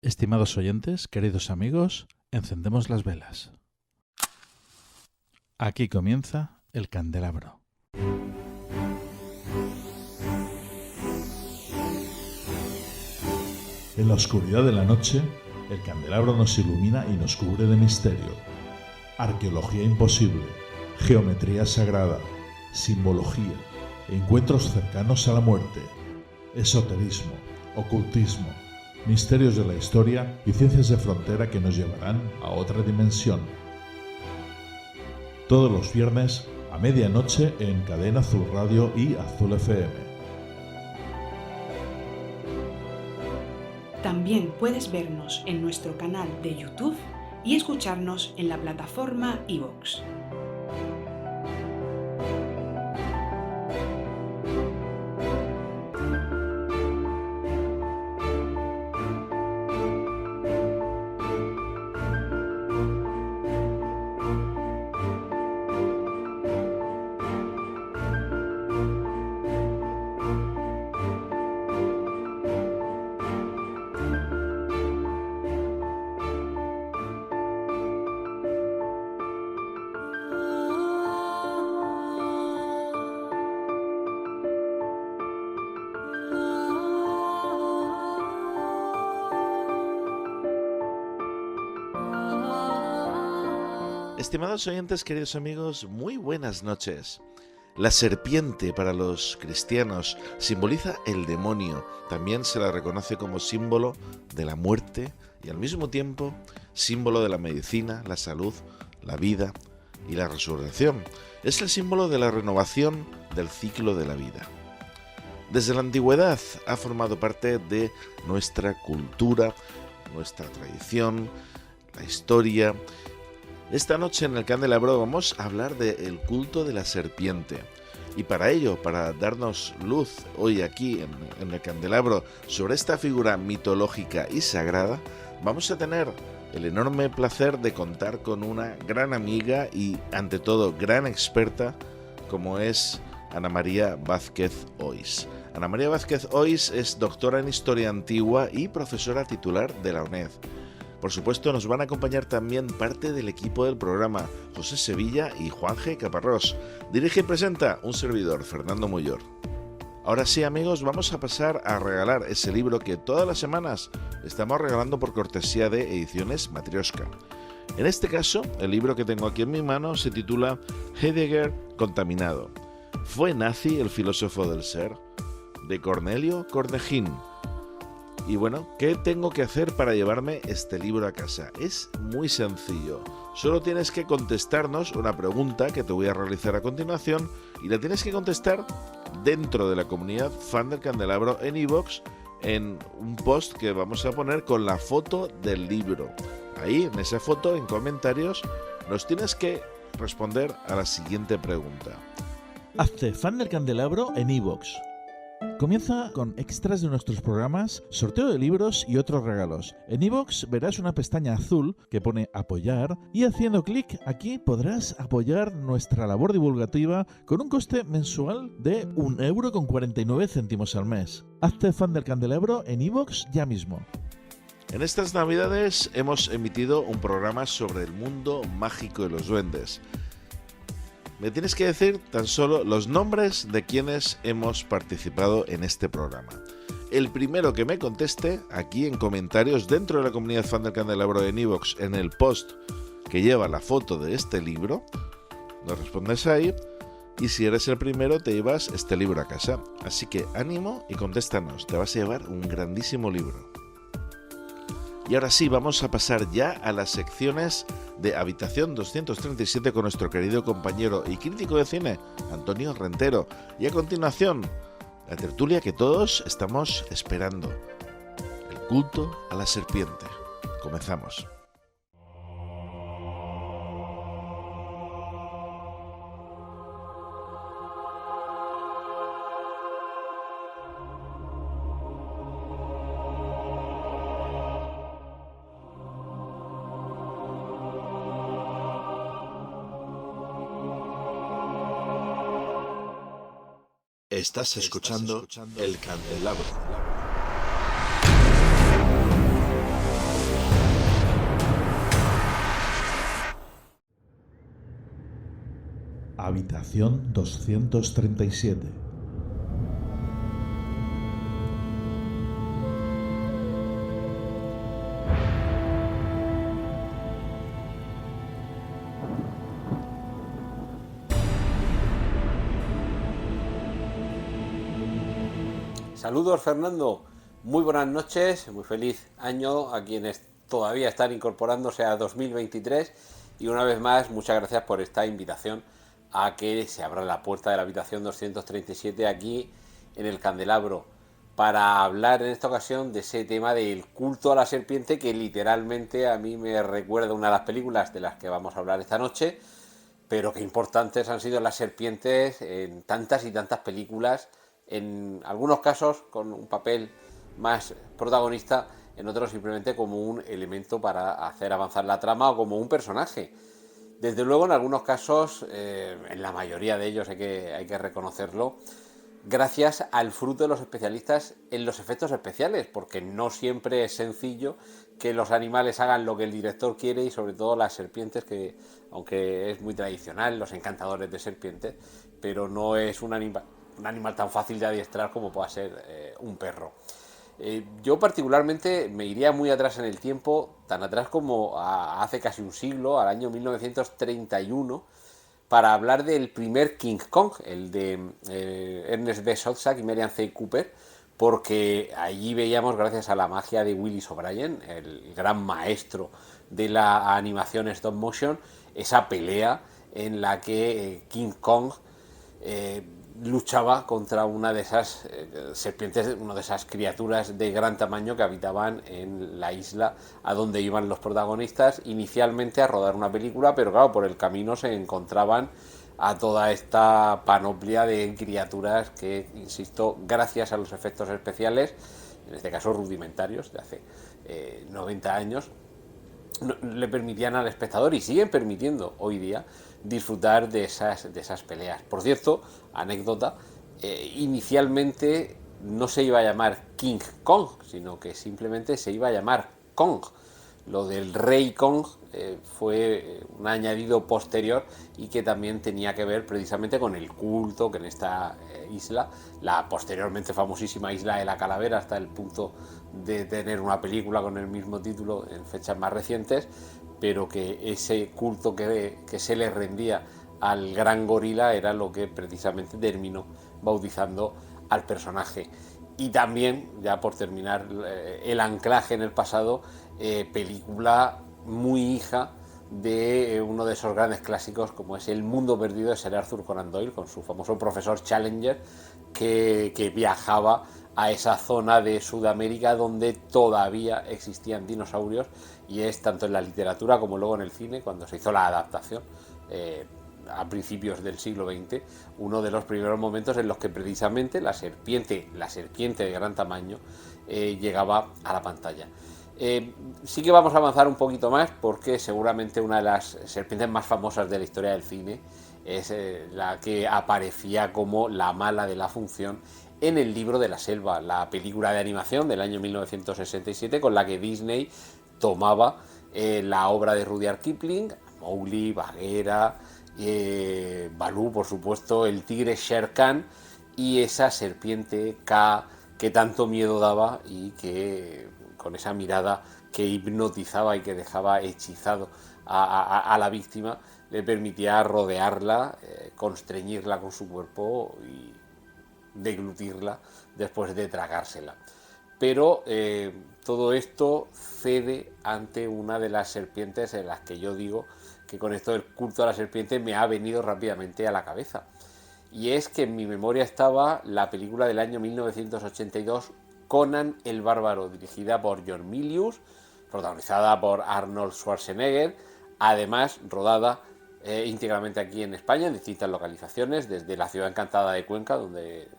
Estimados oyentes, queridos amigos, encendemos las velas. Aquí comienza el candelabro. En la oscuridad de la noche, el candelabro nos ilumina y nos cubre de misterio. Arqueología imposible, geometría sagrada, simbología, encuentros cercanos a la muerte, esoterismo, ocultismo, misterios de la historia y ciencias de frontera que nos llevarán a otra dimensión. Todos los viernes a medianoche en Cadena Azul Radio y Azul FM. También puedes vernos en nuestro canal de YouTube y escucharnos en la plataforma iVoox. Estimados oyentes, queridos amigos, muy buenas noches. La serpiente para los cristianos simboliza el demonio. También se la reconoce como símbolo de la muerte y al mismo tiempo símbolo de la medicina, la salud, la vida y la resurrección. Es el símbolo de la renovación del ciclo de la vida. Desde la antigüedad ha formado parte de nuestra cultura, nuestra tradición, la historia. Esta noche en el candelabro vamos a hablar del culto de la serpiente. Y para ello, para darnos luz hoy aquí en el candelabro sobre esta figura mitológica y sagrada, vamos a tener el enorme placer de contar con una gran amiga y, ante todo, gran experta, como es Ana María Vázquez Ois. Ana María Vázquez Ois es doctora en Historia Antigua y profesora titular de la UNED. Por supuesto, nos van a acompañar también parte del equipo del programa, José Sevilla y Juan G. Caparrós. Dirige y presenta un servidor, Fernando Muyor. Ahora sí, amigos, vamos a pasar a regalar ese libro que todas las semanas estamos regalando por cortesía de Ediciones Matrioska. En este caso, el libro que tengo aquí en mi mano se titula Heidegger contaminado. ¿Fue nazi el filósofo del ser? De Cornelio Cornejín. Y bueno, ¿qué tengo que hacer para llevarme este libro a casa? Es muy sencillo. Solo tienes que contestarnos una pregunta que te voy a realizar a continuación y la tienes que contestar dentro de la comunidad Fan del Candelabro en iVoox en un post que vamos a poner con la foto del libro. Ahí, en esa foto, en comentarios, nos tienes que responder a la siguiente pregunta. Hazte Fan del Candelabro en iVoox. Comienza con extras de nuestros programas, sorteo de libros y otros regalos. En iVoox verás una pestaña azul que pone apoyar y haciendo clic aquí podrás apoyar nuestra labor divulgativa con un coste mensual de 1,49 € al mes. Hazte Fan del Candelabro en iVoox ya mismo. En estas navidades hemos emitido un programa sobre el mundo mágico de los duendes. Me tienes que decir tan solo los nombres de quienes hemos participado en este programa. El primero que me conteste aquí en comentarios dentro de la comunidad Fan del Candelabro en iVoox en el post que lleva la foto de este libro, nos respondes ahí y si eres el primero te llevas este libro a casa. Así que ánimo y contéstanos, te vas a llevar un grandísimo libro. Y ahora sí, vamos a pasar ya a las secciones de Habitación 237 con nuestro querido compañero y crítico de cine, Antonio Rentero. Y a continuación, la tertulia que todos estamos esperando. El culto a la serpiente. Comenzamos. Estás escuchando El Candelabro. Habitación 237. Saludos, Fernando, muy buenas noches, muy feliz año a quienes todavía están incorporándose a 2023 y una vez más muchas gracias por esta invitación a que se abra la puerta de la habitación 237 aquí en el Candelabro para hablar en esta ocasión de ese tema del culto a la serpiente que literalmente a mí me recuerda una de las películas de las que vamos a hablar esta noche, pero que importantes han sido las serpientes en tantas y tantas películas, en algunos casos con un papel más protagonista, en otros simplemente como un elemento para hacer avanzar la trama o como un personaje. Desde luego en algunos casos, en la mayoría de ellos hay que reconocerlo, gracias al fruto de los especialistas en los efectos especiales, porque no siempre es sencillo que los animales hagan lo que el director quiere y sobre todo las serpientes, que aunque es muy tradicional, los encantadores de serpientes, pero no es un animal tan fácil de adiestrar como pueda ser un perro. Yo particularmente me iría muy atrás en el tiempo, tan atrás como hace casi un siglo, al año 1931, para hablar del primer King Kong, el de Ernest B. Sothsack y Merian C. Cooper, porque allí veíamos, gracias a la magia de Willis O'Brien, el gran maestro de la animación stop motion, esa pelea en la que King Kong luchaba contra una de esas serpientes, una de esas criaturas de gran tamaño que habitaban en la isla a donde iban los protagonistas inicialmente a rodar una película, pero claro, por el camino se encontraban a toda esta panoplia de criaturas que, insisto, gracias a los efectos especiales, en este caso rudimentarios, de hace 90 años, le permitían al espectador, y siguen permitiendo hoy día, disfrutar de esas peleas. Por cierto, anécdota, inicialmente no se iba a llamar King Kong, sino que simplemente se iba a llamar Kong. Lo del Rey Kong fue un añadido posterior y que también tenía que ver precisamente con el culto que en esta isla, la posteriormente famosísima isla de la Calavera, hasta el punto de tener una película con el mismo título en fechas más recientes, pero que ese culto que se le rendía al gran gorila era lo que precisamente terminó bautizando al personaje. Y también, ya por terminar, el anclaje en el pasado, película muy hija de uno de esos grandes clásicos como es El mundo perdido de Sir Arthur Conan Doyle, con su famoso profesor Challenger, que viajaba a esa zona de Sudamérica donde todavía existían dinosaurios, y es tanto en la literatura como luego en el cine, cuando se hizo la adaptación a principios del siglo XX, uno de los primeros momentos en los que precisamente la serpiente de gran tamaño llegaba a la pantalla. Sí que vamos a avanzar un poquito más, porque seguramente una de las serpientes más famosas de la historia del cine es la que aparecía como la mala de la función en El libro de la selva, la película de animación del año 1967 con la que Disney tomaba la obra de Rudyard Kipling, Mowgli, Bagheera, Balú, por supuesto, el tigre Shere Khan y esa serpiente K que tanto miedo daba y que con esa mirada que hipnotizaba y que dejaba hechizado a la víctima, le permitía rodearla, constreñirla con su cuerpo y deglutirla después de tragársela. Pero todo esto cede ante una de las serpientes en las que yo digo que con esto del culto a la serpiente me ha venido rápidamente a la cabeza. Y es que en mi memoria estaba la película del año 1982, Conan el Bárbaro, dirigida por John Milius, protagonizada por Arnold Schwarzenegger, además rodada íntegramente aquí en España, en distintas localizaciones, desde la ciudad encantada de Cuenca, donde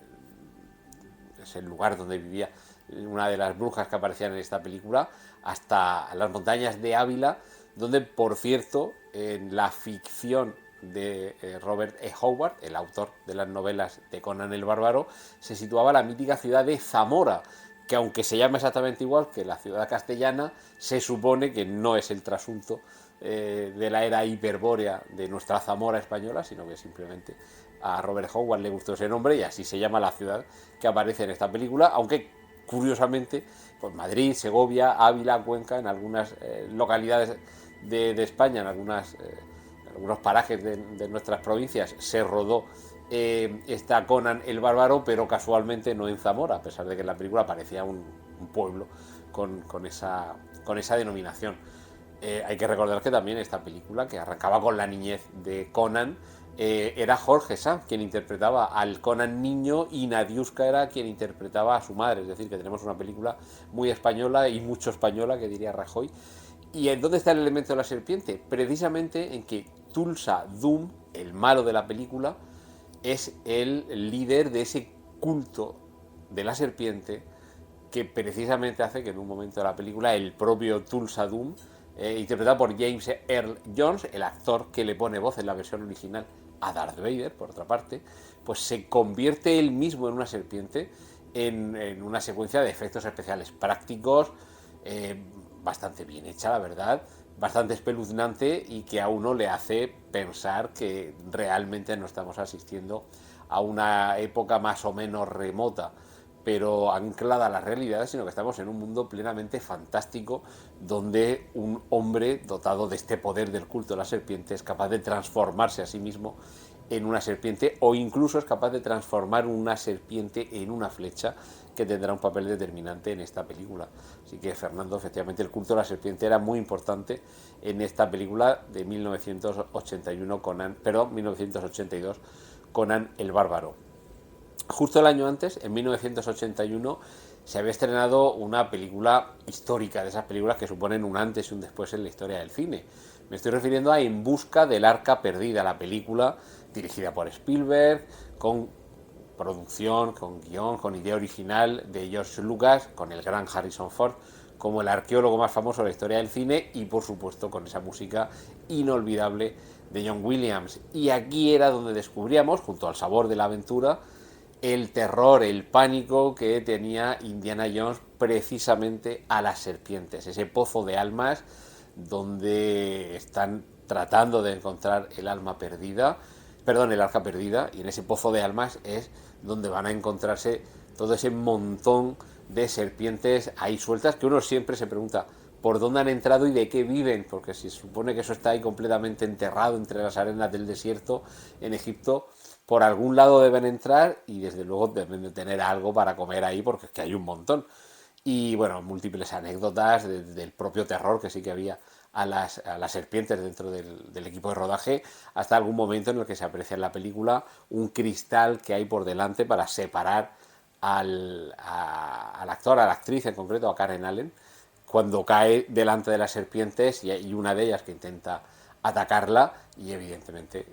es el lugar donde vivía una de las brujas que aparecían en esta película, hasta las montañas de Ávila, donde, por cierto, en la ficción de Robert E. Howard, el autor de las novelas de Conan el Bárbaro, se situaba la mítica ciudad de Zamora, que aunque se llama exactamente igual que la ciudad castellana, se supone que no es el trasunto de la era hiperbórea de nuestra Zamora española, sino que simplemente a Robert Howard le gustó ese nombre y así se llama la ciudad que aparece en esta película, aunque curiosamente pues Madrid, Segovia, Ávila, Cuenca, en algunas localidades de España, en algunos parajes de nuestras provincias se rodó está Conan el Bárbaro, pero casualmente no en Zamora, a pesar de que en la película parecía un pueblo con esa denominación. Hay que recordar que también esta película, que arrancaba con la niñez de Conan, era Jorge Sanz quien interpretaba al Conan niño y Nadiuska era quien interpretaba a su madre. Es decir, que tenemos una película muy española y mucho española, que diría Rajoy. ¿Y en dónde está el elemento de la serpiente? Precisamente en que Thulsa Doom, el malo de la película, es el líder de ese culto de la serpiente que precisamente hace que en un momento de la película el propio Thulsa Doom, interpretado por James Earl Jones, el actor que le pone voz en la versión original a Darth Vader, por otra parte, pues se convierte él mismo en una serpiente en una secuencia de efectos especiales prácticos, bastante bien hecha, la verdad, bastante espeluznante y que a uno le hace pensar que realmente no estamos asistiendo a una época más o menos remota, pero anclada a la realidad, sino que estamos en un mundo plenamente fantástico donde un hombre dotado de este poder del culto de la serpiente es capaz de transformarse a sí mismo en una serpiente o incluso es capaz de transformar una serpiente en una flecha, que tendrá un papel determinante en esta película. Así que, Fernando, efectivamente el culto de la serpiente era muy importante en esta película de 1982, Conan el Bárbaro. Justo el año antes, en 1981, se había estrenado una película histórica, de esas películas que suponen un antes y un después en la historia del cine. Me estoy refiriendo a En busca del arca perdida, la película dirigida por Spielberg, con producción, con guión, con idea original de George Lucas, con el gran Harrison Ford como el arqueólogo más famoso de la historia del cine y, por supuesto, con esa música inolvidable de John Williams. Y aquí era donde descubríamos, junto al sabor de la aventura, el terror, el pánico que tenía Indiana Jones precisamente a las serpientes, ese pozo de almas donde están tratando de encontrar el arca perdida, y en ese pozo de almas es donde van a encontrarse todo ese montón de serpientes ahí sueltas, que uno siempre se pregunta por dónde han entrado y de qué viven, porque se supone que eso está ahí completamente enterrado entre las arenas del desierto en Egipto. Por algún lado deben entrar y desde luego deben de tener algo para comer ahí, porque es que hay un montón. Y bueno, múltiples anécdotas del propio terror que sí que había a las serpientes dentro del equipo de rodaje, hasta algún momento en el que se aprecia en la película un cristal que hay por delante para separar al actor, a la actriz en concreto, a Karen Allen, cuando cae delante de las serpientes y una de ellas que intenta atacarla, y evidentemente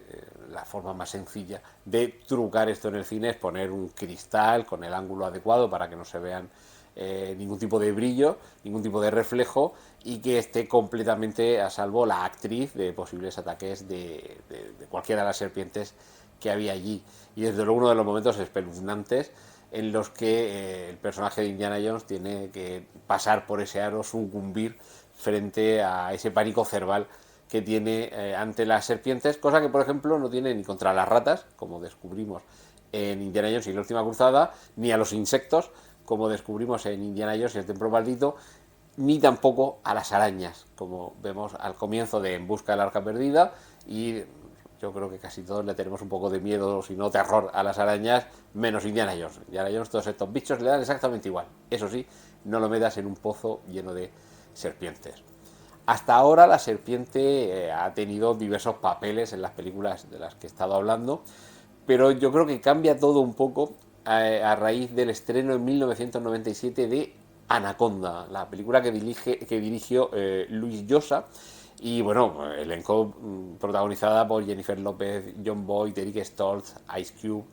la forma más sencilla de trucar esto en el cine es poner un cristal con el ángulo adecuado para que no se vean ningún tipo de brillo, ningún tipo de reflejo, y que esté completamente a salvo la actriz de posibles ataques de cualquiera de las serpientes que había allí. Y desde luego uno de los momentos espeluznantes en los que el personaje de Indiana Jones tiene que pasar por ese aro, sucumbir frente a ese pánico cerval que tiene ante las serpientes, cosa que por ejemplo no tiene ni contra las ratas, como descubrimos en Indiana Jones y la última cruzada, ni a los insectos, como descubrimos en Indiana Jones y el templo maldito, ni tampoco a las arañas, como vemos al comienzo de En busca del arca perdida. Y yo creo que casi todos le tenemos un poco de miedo, si no terror, a las arañas, menos Indiana Jones. Indiana Jones, todos estos bichos le dan exactamente igual. Eso sí, no lo metas en un pozo lleno de serpientes. Hasta ahora la serpiente ha tenido diversos papeles en las películas de las que he estado hablando, pero yo creo que cambia todo un poco a raíz del estreno en 1997 de Anaconda, la película que dirigió Luis Llosa, y bueno, elenco protagonizada por Jennifer López, Jon Voight, Eric Stoltz, Ice Cube,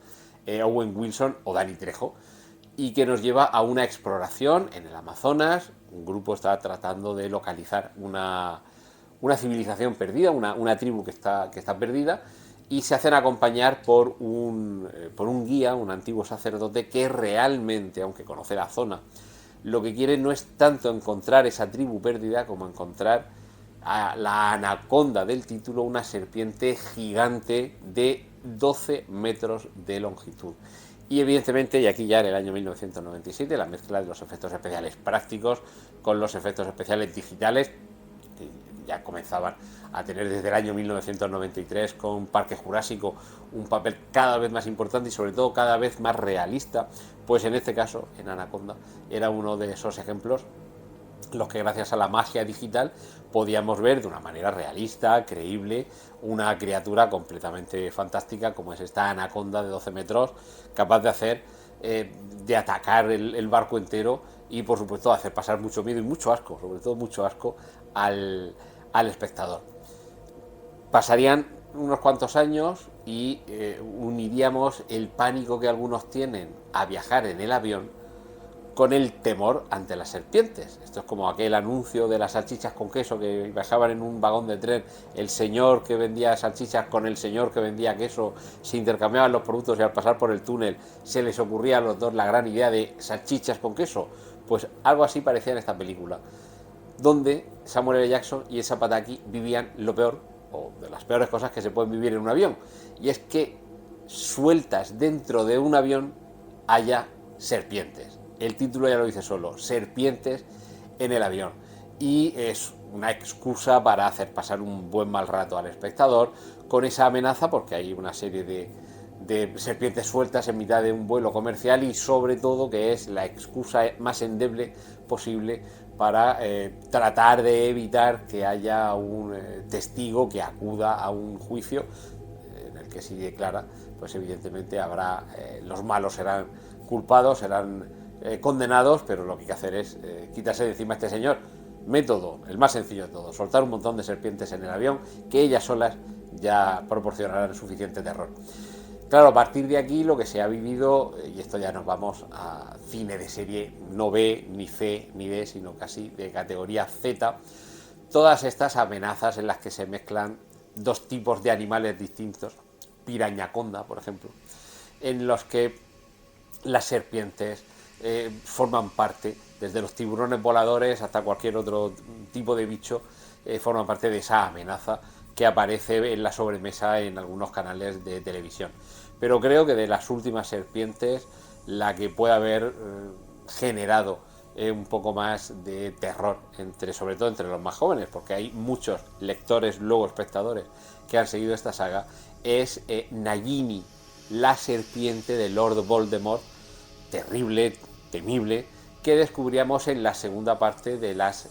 Owen Wilson o Danny Trejo, y que nos lleva a una exploración en el Amazonas. Un grupo está tratando de localizar una civilización perdida, una tribu que está perdida, y se hacen acompañar por un guía, un antiguo sacerdote que realmente, aunque conoce la zona, lo que quiere no es tanto encontrar esa tribu perdida como encontrar la anaconda del título, una serpiente gigante de 12 metros de longitud. Y evidentemente, y aquí ya en el año 1997, la mezcla de los efectos especiales prácticos con los efectos especiales digitales, que ya comenzaban a tener desde el año 1993 con Parque Jurásico un papel cada vez más importante y sobre todo cada vez más realista, pues en este caso, en Anaconda, era uno de esos ejemplos los que gracias a la magia digital podíamos ver de una manera realista, creíble, una criatura completamente fantástica como es esta anaconda de 12 metros, capaz de hacer, de atacar el barco entero y por supuesto hacer pasar mucho miedo y mucho asco, sobre todo mucho asco al espectador. Pasarían unos cuantos años y uniríamos el pánico que algunos tienen a viajar en el avión con el temor ante las serpientes. Esto es como aquel anuncio de las salchichas con queso que viajaban en un vagón de tren, el señor que vendía salchichas con el señor que vendía queso, se intercambiaban los productos y al pasar por el túnel se les ocurría a los dos la gran idea de salchichas con queso. Pues algo así parecía en esta película, donde Samuel L. Jackson y Elsa Pataky vivían lo peor, o de las peores cosas que se pueden vivir en un avión, y es que sueltas dentro de un avión haya serpientes. El título ya lo dice solo, serpientes en el avión. Y es una excusa para hacer pasar un buen mal rato al espectador con esa amenaza, porque hay una serie de serpientes sueltas en mitad de un vuelo comercial y sobre todo que es la excusa más endeble posible para tratar de evitar que haya un testigo que acuda a un juicio en el que si declara, pues evidentemente habrá, los malos serán culpados, serán condenados, pero lo que hay que hacer es quitarse de encima a este señor. Método, el más sencillo de todo, soltar un montón de serpientes en el avión que ellas solas ya proporcionarán suficiente terror. Claro, a partir de aquí lo que se ha vivido, y esto ya nos vamos a cine de serie no B, ni C, ni D, sino casi de categoría Z, todas estas amenazas en las que se mezclan dos tipos de animales distintos, pirañaconda, por ejemplo, en los que las serpientes forman parte, desde los tiburones voladores hasta cualquier otro tipo de bicho, forman parte de esa amenaza que aparece en la sobremesa en algunos canales de televisión. Pero creo que de las últimas serpientes, la que puede haber generado un poco más de terror, sobre todo entre los más jóvenes, porque hay muchos lectores, luego espectadores, que han seguido esta saga, es Nagini, la serpiente de Lord Voldemort, terrible, temible, que descubríamos en la segunda parte de las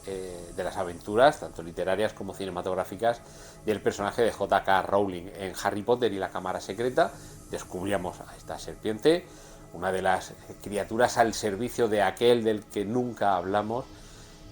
aventuras, tanto literarias como cinematográficas, del personaje de J.K. Rowling. En Harry Potter y la Cámara Secreta descubríamos a esta serpiente, una de las criaturas al servicio de aquel del que nunca hablamos,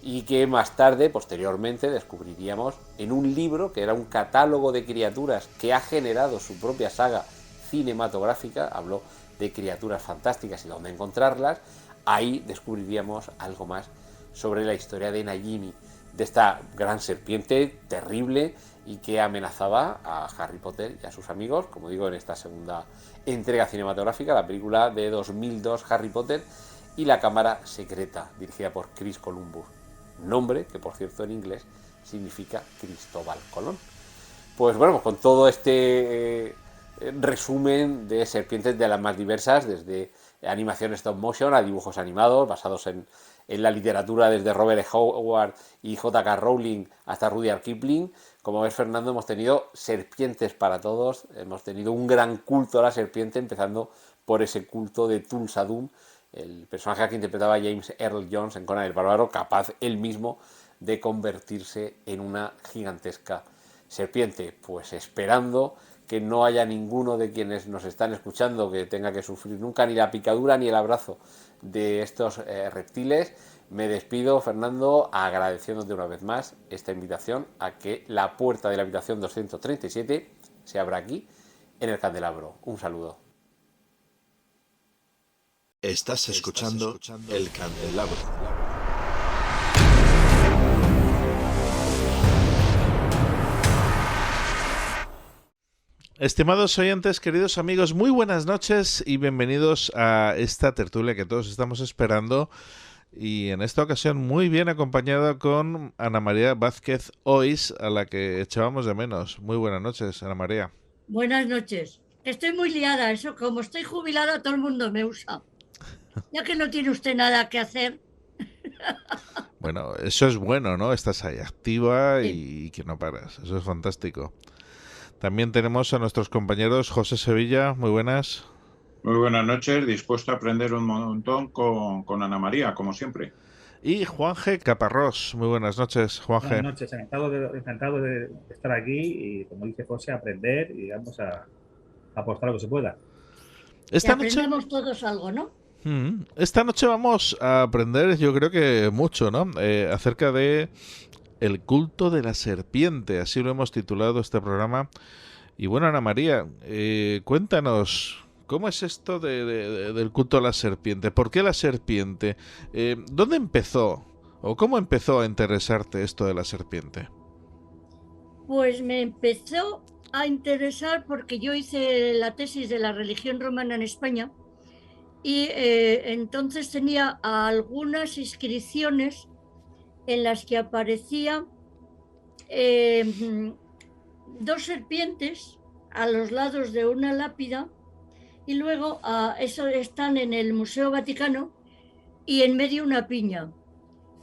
y que más tarde, posteriormente, descubriríamos en un libro que era un catálogo de criaturas que ha generado su propia saga cinematográfica. Habló de criaturas fantásticas y dónde encontrarlas. Ahí descubriríamos algo más sobre la historia de Nagini, de esta gran serpiente terrible y que amenazaba a Harry Potter y a sus amigos, como digo, en esta segunda entrega cinematográfica, la película de 2002, Harry Potter y la Cámara Secreta, dirigida por Chris Columbus, nombre que, por cierto, en inglés significa Cristóbal Colón. Pues bueno, con todo este resumen de serpientes de las más diversas, desde animación stop motion a dibujos animados basados en la literatura, desde Robert E. Howard y J.K. Rowling hasta Rudyard Kipling. Como ves, Fernando, hemos tenido serpientes para todos, hemos tenido un gran culto a la serpiente, empezando por ese culto de Tulsa Doom, el personaje que interpretaba James Earl Jones en Conan el Bárbaro, capaz él mismo de convertirse en una gigantesca serpiente. Pues esperando que no haya ninguno de quienes nos están escuchando que tenga que sufrir nunca ni la picadura ni el abrazo de estos reptiles, me despido, Fernando, agradeciéndote una vez más esta invitación a que la puerta de la habitación 237 se abra aquí, en el Candelabro. Un saludo. Estás escuchando El Candelabro. Estimados oyentes, queridos amigos, muy buenas noches y bienvenidos a esta tertulia que todos estamos esperando. y en esta ocasión muy bien acompañado con Ana María Vázquez Ois, a la que echábamos de menos. Muy buenas noches, Ana María. Buenas noches. Estoy muy liada, eso, como estoy jubilada, todo el mundo me usa. Ya que no tiene usted nada que hacer. Bueno, eso es bueno, ¿no? Estás ahí activa Sí. y que no paras. Eso es fantástico. También tenemos a nuestros compañeros José Sevilla. Muy buenas. Muy buenas noches, dispuesto a aprender un montón con Ana María, como siempre. Y Juanje Caparrós. Muy buenas noches, Juanje. Buenas noches, encantado de estar aquí y, como dice José, aprender y vamos a apostar lo que se pueda. Esta Y noche, aprendemos todos algo, ¿no? esta noche vamos a aprender, yo creo que mucho, ¿no? Acerca de el culto de la serpiente. Así lo hemos titulado este programa. Y bueno, Ana María, cuéntanos, ¿cómo es esto del culto a la serpiente? ¿Por qué la serpiente? ¿Dónde empezó? ¿O cómo empezó a interesarte esto de la serpiente? Pues me empezó a interesar porque yo hice la tesis de la religión romana en España y entonces tenía algunas inscripciones en las que aparecía dos serpientes a los lados de una lápida y luego eso están en el Museo Vaticano y en medio una piña.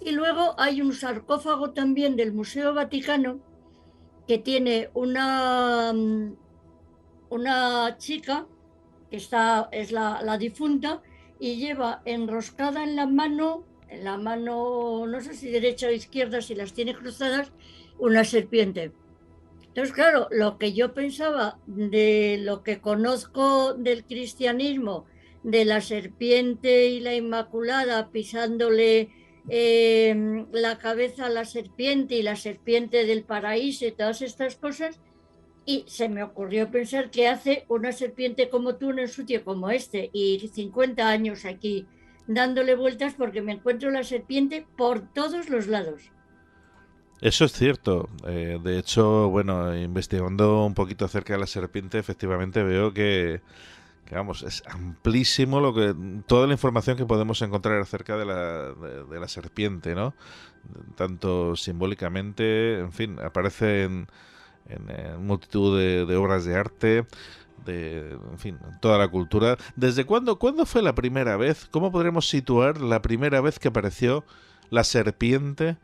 Y luego hay un sarcófago también del Museo Vaticano que tiene una chica que es la difunta y lleva enroscada en la mano, no sé si derecha o izquierda, si las tiene cruzadas, una serpiente. Entonces, claro, lo que yo pensaba de lo que conozco del cristianismo, de la serpiente y la Inmaculada pisándole la cabeza a la serpiente y la serpiente del paraíso y todas estas cosas, y se me ocurrió pensar que hace una serpiente como tú en un sitio como este y 50 años aquí dándole vueltas porque me encuentro la serpiente por todos los lados. Eso es cierto. De hecho, bueno, investigando un poquito acerca de la serpiente, efectivamente veo que vamos, es amplísimo toda la información que podemos encontrar acerca de la serpiente, ¿no? Tanto simbólicamente, en fin, aparece en multitud de obras de arte, en fin, toda la cultura. ¿Desde cuándo fue la primera vez? ¿Cómo podremos situar la primera vez que apareció la serpiente?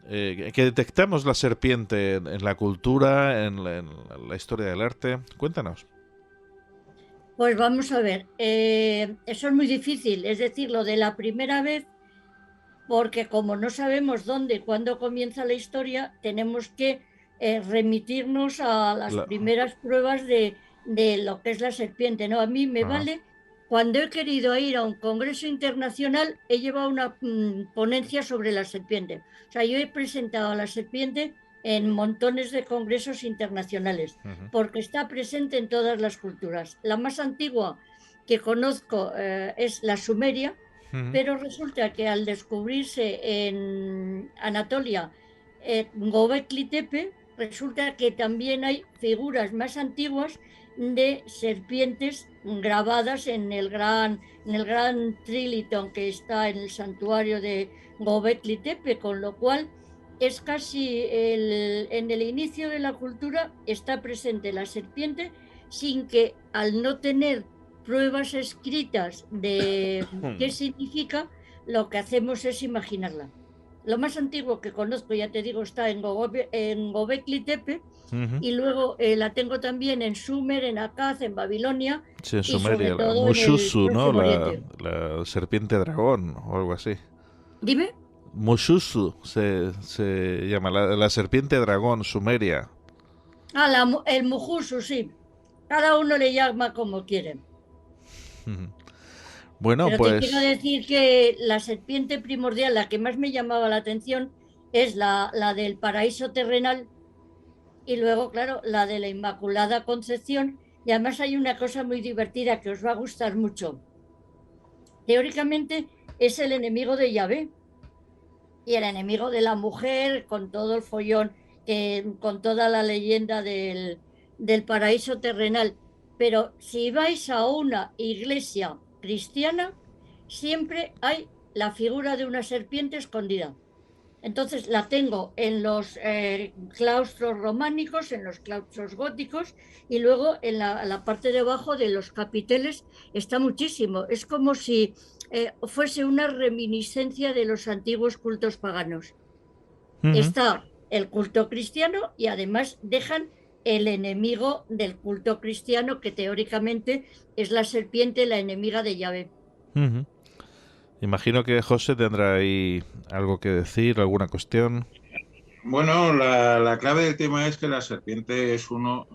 Que detectamos la serpiente en la cultura, en la historia del arte. Cuéntanos. Pues vamos a ver, eso es muy difícil, es decir, lo de la primera vez, porque como no sabemos dónde y cuándo comienza la historia, tenemos que remitirnos a las primeras pruebas de lo que es la serpiente, ¿no? A mí me vale, cuando he querido ir a un congreso internacional, he llevado una ponencia sobre la serpiente. O sea, yo he presentado a la serpiente en montones de congresos internacionales, porque está presente en todas las culturas. La más antigua que conozco es la sumeria, pero resulta que al descubrirse en Anatolia Göbekli Tepe, resulta que también hay figuras más antiguas de serpientes grabadas en el gran Trilitón que está en el santuario de Göbekli Tepe, con lo cual es casi en el inicio de la cultura está presente la serpiente sin que, al no tener pruebas escritas de qué significa, lo que hacemos es imaginarla. Lo más antiguo que conozco, ya te digo, está en Göbekli Tepe, y luego la tengo también en Sumer, en Akkad, en Babilonia. Sí, en Sumeria, la Mushusu, ¿no? La serpiente dragón o algo así. Dime. Mushusu se llama, la serpiente dragón, Sumeria. El Mujusu, sí. Cada uno le llama como quiere. Bueno, pero pues... te quiero decir que la serpiente primordial, la que más me llamaba la atención, es la del paraíso terrenal, y luego, claro, la de la Inmaculada Concepción. Y además hay una cosa muy divertida que os va a gustar mucho. Teóricamente es el enemigo de Yahvé y el enemigo de la mujer, con todo el follón, con toda la leyenda del paraíso terrenal. Pero si vais a una iglesia cristiana, siempre hay la figura de una serpiente escondida. Entonces la tengo en los claustros románicos, en los claustros góticos, y luego en la parte de abajo de los capiteles está muchísimo. Es como si fuese una reminiscencia de los antiguos cultos paganos. Está el culto cristiano y además dejan el enemigo del culto cristiano, que teóricamente es la serpiente, la enemiga de Yahvé. Imagino que José tendrá ahí algo que decir, alguna cuestión. Bueno, la clave del tema es que la serpiente es uno...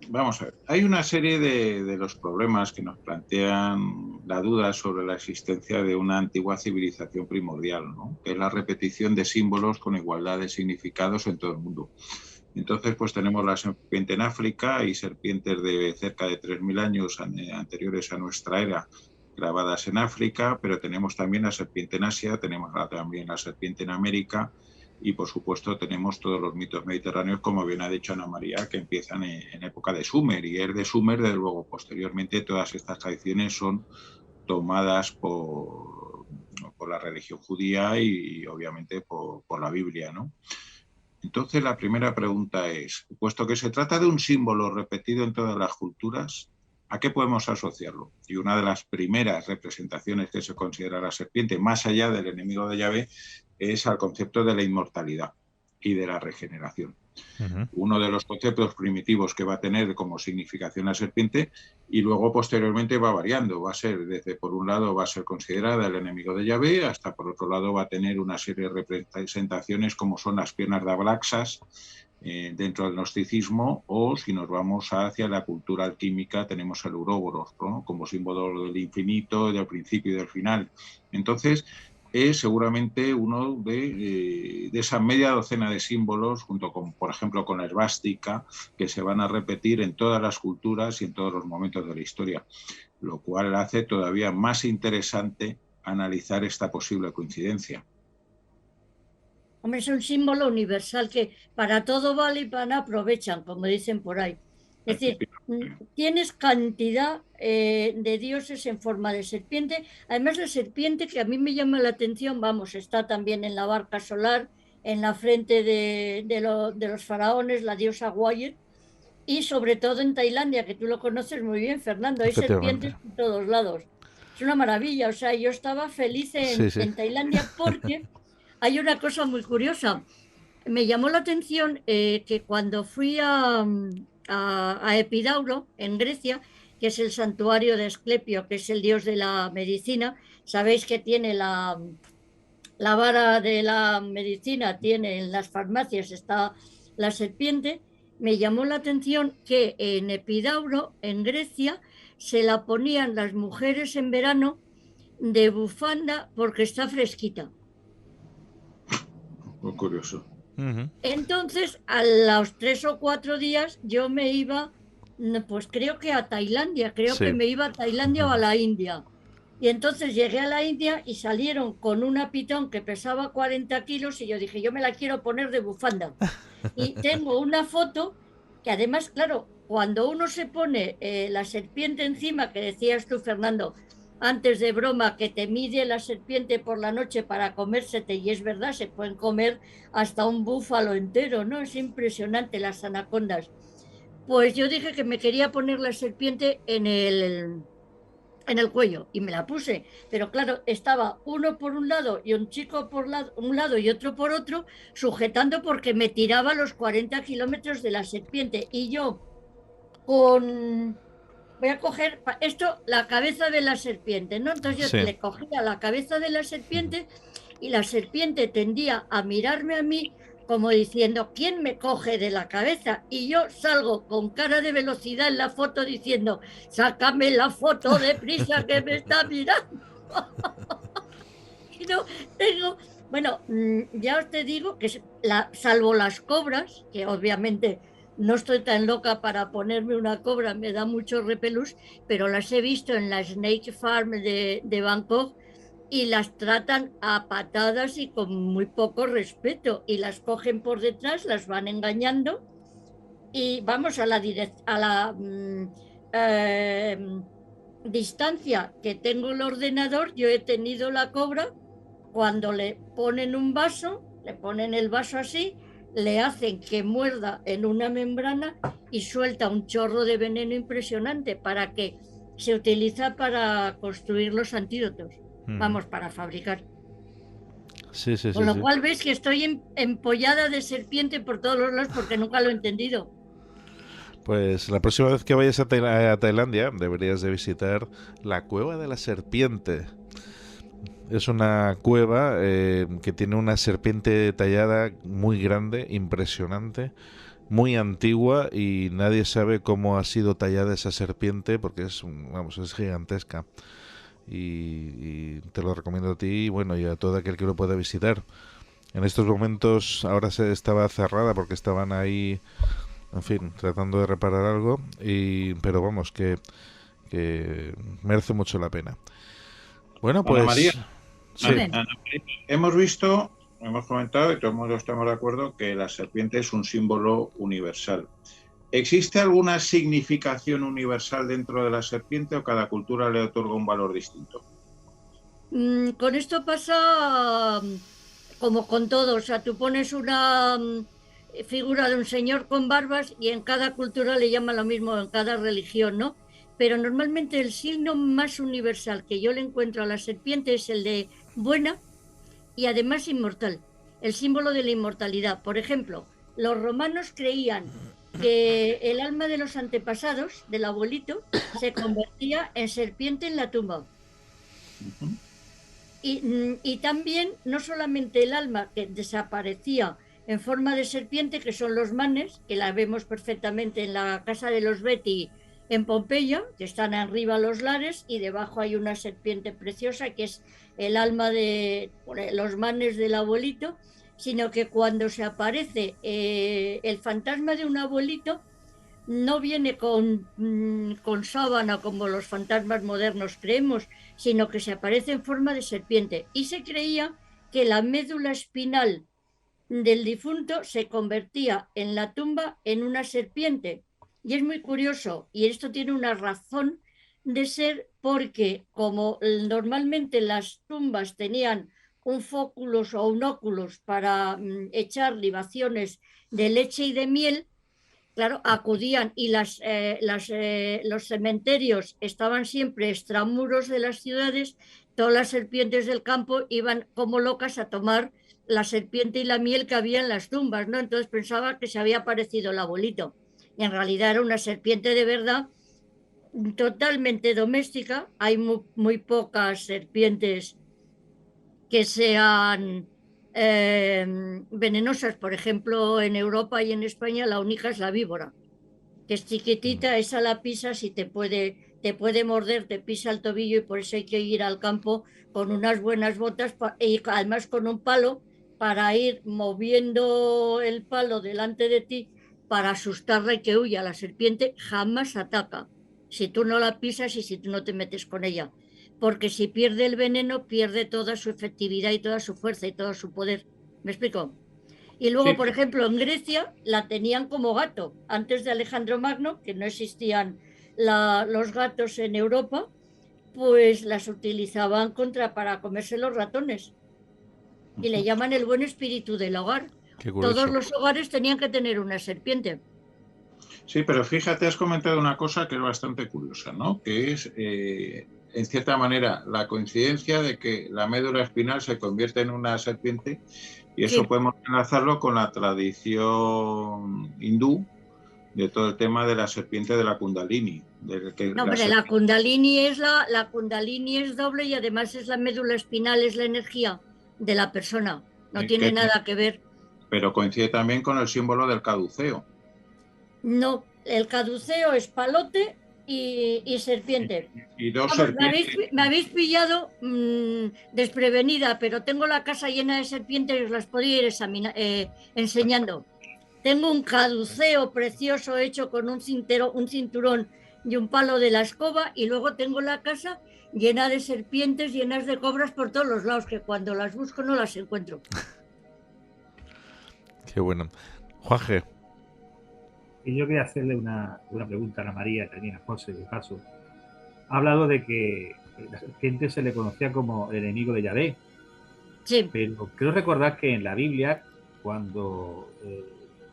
Vamos a ver, hay una serie de los problemas que nos plantean la duda sobre la existencia de una antigua civilización primordial, ¿no? Que es la repetición de símbolos con igualdad de significados en todo el mundo. Entonces, pues tenemos la serpiente en África y serpientes de cerca de 3.000 años anteriores a nuestra era, grabadas en África, pero tenemos también la serpiente en Asia, tenemos también la serpiente en América y, por supuesto, tenemos todos los mitos mediterráneos, como bien ha dicho Ana María, que empiezan en época de Sumer, y es de Sumer, desde luego. Posteriormente, todas estas tradiciones son tomadas por la religión judía y obviamente, por la Biblia, ¿no? Entonces, la primera pregunta es, puesto que se trata de un símbolo repetido en todas las culturas, ¿a qué podemos asociarlo? Y una de las primeras representaciones que se considera la serpiente, más allá del enemigo de Yahvé, es al concepto de la inmortalidad y de la regeneración. Uno de los conceptos primitivos que va a tener como significación la serpiente, y luego posteriormente va variando. Va a ser, desde por un lado va a ser considerada el enemigo de Yahvé, hasta por otro lado va a tener una serie de representaciones como son las piernas de Abraxas, dentro del gnosticismo, o si nos vamos hacia la cultura alquímica tenemos el Ouroboros, ¿no? Como símbolo del infinito, del principio y del final. Entonces es seguramente uno de esa media docena de símbolos, junto con, por ejemplo, con la esvástica, que se van a repetir en todas las culturas y en todos los momentos de la historia, lo cual hace todavía más interesante analizar esta posible coincidencia. Hombre, es un símbolo universal que para todo vale y para nada aprovechan, como dicen por ahí. Es decir, tienes cantidad de dioses en forma de serpiente. Además, la serpiente, que a mí me llama la atención, vamos, está también en la barca solar, en la frente de los faraones, la diosa Guayet, y sobre todo en Tailandia, que tú lo conoces muy bien, Fernando. Hay serpientes por todos lados. Es una maravilla. O sea, yo estaba feliz en Tailandia porque hay una cosa muy curiosa. Me llamó la atención que cuando fui a Epidauro, en Grecia, que es el santuario de Asclepio, que es el dios de la medicina, sabéis que tiene la vara de la medicina, tiene en las farmacias, está la serpiente. Me llamó la atención que en Epidauro, en Grecia, se la ponían las mujeres en verano de bufanda porque está fresquita. Muy curioso. Entonces, a los 3 o 4 días yo me iba, pues creo que a Tailandia, que me iba a Tailandia o a la India. Y entonces llegué a la India y salieron con una pitón que pesaba 40 kilos y yo dije, yo me la quiero poner de bufanda. Y tengo una foto que además, claro, cuando uno se pone la serpiente encima, que decías tú, Fernando, antes de broma, que te mide la serpiente por la noche para comérsete, y es verdad, se pueden comer hasta un búfalo entero, ¿no? Es impresionante las anacondas. Pues yo dije que me quería poner la serpiente en el cuello y me la puse, pero claro, estaba uno por un lado y un chico por un lado y otro por otro, sujetando porque me tiraba los 40 kilómetros de la serpiente, y yo voy a coger esto, la cabeza de la serpiente, ¿no? Entonces yo le cogía la cabeza de la serpiente y la serpiente tendía a mirarme a mí como diciendo, ¿quién me coge de la cabeza? Y yo salgo con cara de velocidad en la foto diciendo, sácame la foto deprisa que me está mirando. Y no tengo, bueno, ya os te digo que salvo las cobras, que obviamente no estoy tan loca para ponerme una cobra, me da mucho repelús, pero las he visto en la Snake Farm de Bangkok y las tratan a patadas y con muy poco respeto, y las cogen por detrás, las van engañando distancia que tengo el ordenador, yo he tenido la cobra cuando le ponen un vaso, le ponen el vaso así, le hacen que muerda en una membrana y suelta un chorro de veneno impresionante para que se utiliza para construir los antídotos, vamos, para fabricar. Sí, sí, sí. Con lo Sí. cual ves que estoy empollada de serpiente por todos los lados porque nunca lo he entendido. Pues la próxima vez que vayas a Tailandia deberías de visitar la Cueva de la Serpiente. Es una cueva que tiene una serpiente tallada muy grande, impresionante, muy antigua, y nadie sabe cómo ha sido tallada esa serpiente porque es gigantesca. Y te lo recomiendo a ti, bueno, y a todo aquel que lo pueda visitar. En estos momentos ahora estaba cerrada porque estaban ahí, en fin, tratando de reparar algo, pero vamos, que merece mucho la pena. Bueno, pues... Ana María, sí. Ana María, hemos comentado, y todo el mundo estamos de acuerdo, que la serpiente es un símbolo universal. ¿Existe alguna significación universal dentro de la serpiente o cada cultura le otorga un valor distinto? Con esto pasa como con todo, o sea, tú pones una figura de un señor con barbas y en cada cultura le llama lo mismo, en cada religión, ¿no? Pero normalmente el signo más universal que yo le encuentro a la serpiente es el de buena y además inmortal, el símbolo de la inmortalidad. Por ejemplo, los romanos creían que el alma de los antepasados, del abuelito, se convertía en serpiente en la tumba. Y también, no solamente el alma que desaparecía en forma de serpiente, que son los manes, que la vemos perfectamente en la casa de los Beti en Pompeya, que están arriba los lares y debajo hay una serpiente preciosa que es el alma de los manes del abuelito, sino que cuando se aparece el fantasma de un abuelito, no viene con sábana como los fantasmas modernos creemos, sino que se aparece en forma de serpiente. Y se creía que la médula espinal del difunto se convertía en la tumba en una serpiente. Y es muy curioso, y esto tiene una razón de ser, porque como normalmente las tumbas tenían un fóculos o un óculos para echar libaciones de leche y de miel, claro, acudían y los cementerios estaban siempre extramuros de las ciudades, todas las serpientes del campo iban como locas a tomar la serpiente y la miel que había en las tumbas, ¿no? Entonces pensaba que se había aparecido el abuelito. Y en realidad era una serpiente de verdad, totalmente doméstica. Hay muy pocas serpientes que sean venenosas. Por ejemplo, en Europa y en España la única es la víbora, que es chiquitita, esa la pisas y te puede morder, te pisa el tobillo, y por eso hay que ir al campo con unas buenas botas y además con un palo para ir moviendo el palo delante de ti para asustarla y que huya. La serpiente jamás ataca si tú no la pisas y si tú no te metes con ella, porque si pierde el veneno pierde toda su efectividad y toda su fuerza y todo su poder. ¿Me explico? Y luego, Sí. por ejemplo, en Grecia la tenían como gato. Antes de Alejandro Magno, que no existían los gatos en Europa, pues las utilizaban para comerse los ratones. Y le llaman el buen espíritu del hogar. Qué curioso. Todos los hogares tenían que tener una serpiente. Sí, pero fíjate, has comentado una cosa que es bastante curiosa, ¿no? Que es, en cierta manera, la coincidencia de que la médula espinal se convierte en una serpiente, y eso Sí. podemos enlazarlo con la tradición hindú de todo el tema de la serpiente de la Kundalini. No, hombre, la Kundalini es doble y además es la médula espinal, es la energía de la persona. No tiene nada que ver. Pero coincide también con el símbolo del caduceo. No, el caduceo es palote y serpiente. Y dos Vamos, serpientes. me habéis pillado desprevenida, pero tengo la casa llena de serpientes y os las podía ir enseñando. Tengo un caduceo precioso hecho con un cinturón y un palo de la escoba, y luego tengo la casa llena de serpientes, llenas de cobras por todos los lados, que cuando las busco no las encuentro. Qué bueno. Juanje. Y yo quería hacerle una pregunta a Ana María, también a José, de paso. ha hablado de que la serpiente se le conocía como el enemigo de Yahvé. Sí. Pero creo recordar que en la Biblia, cuando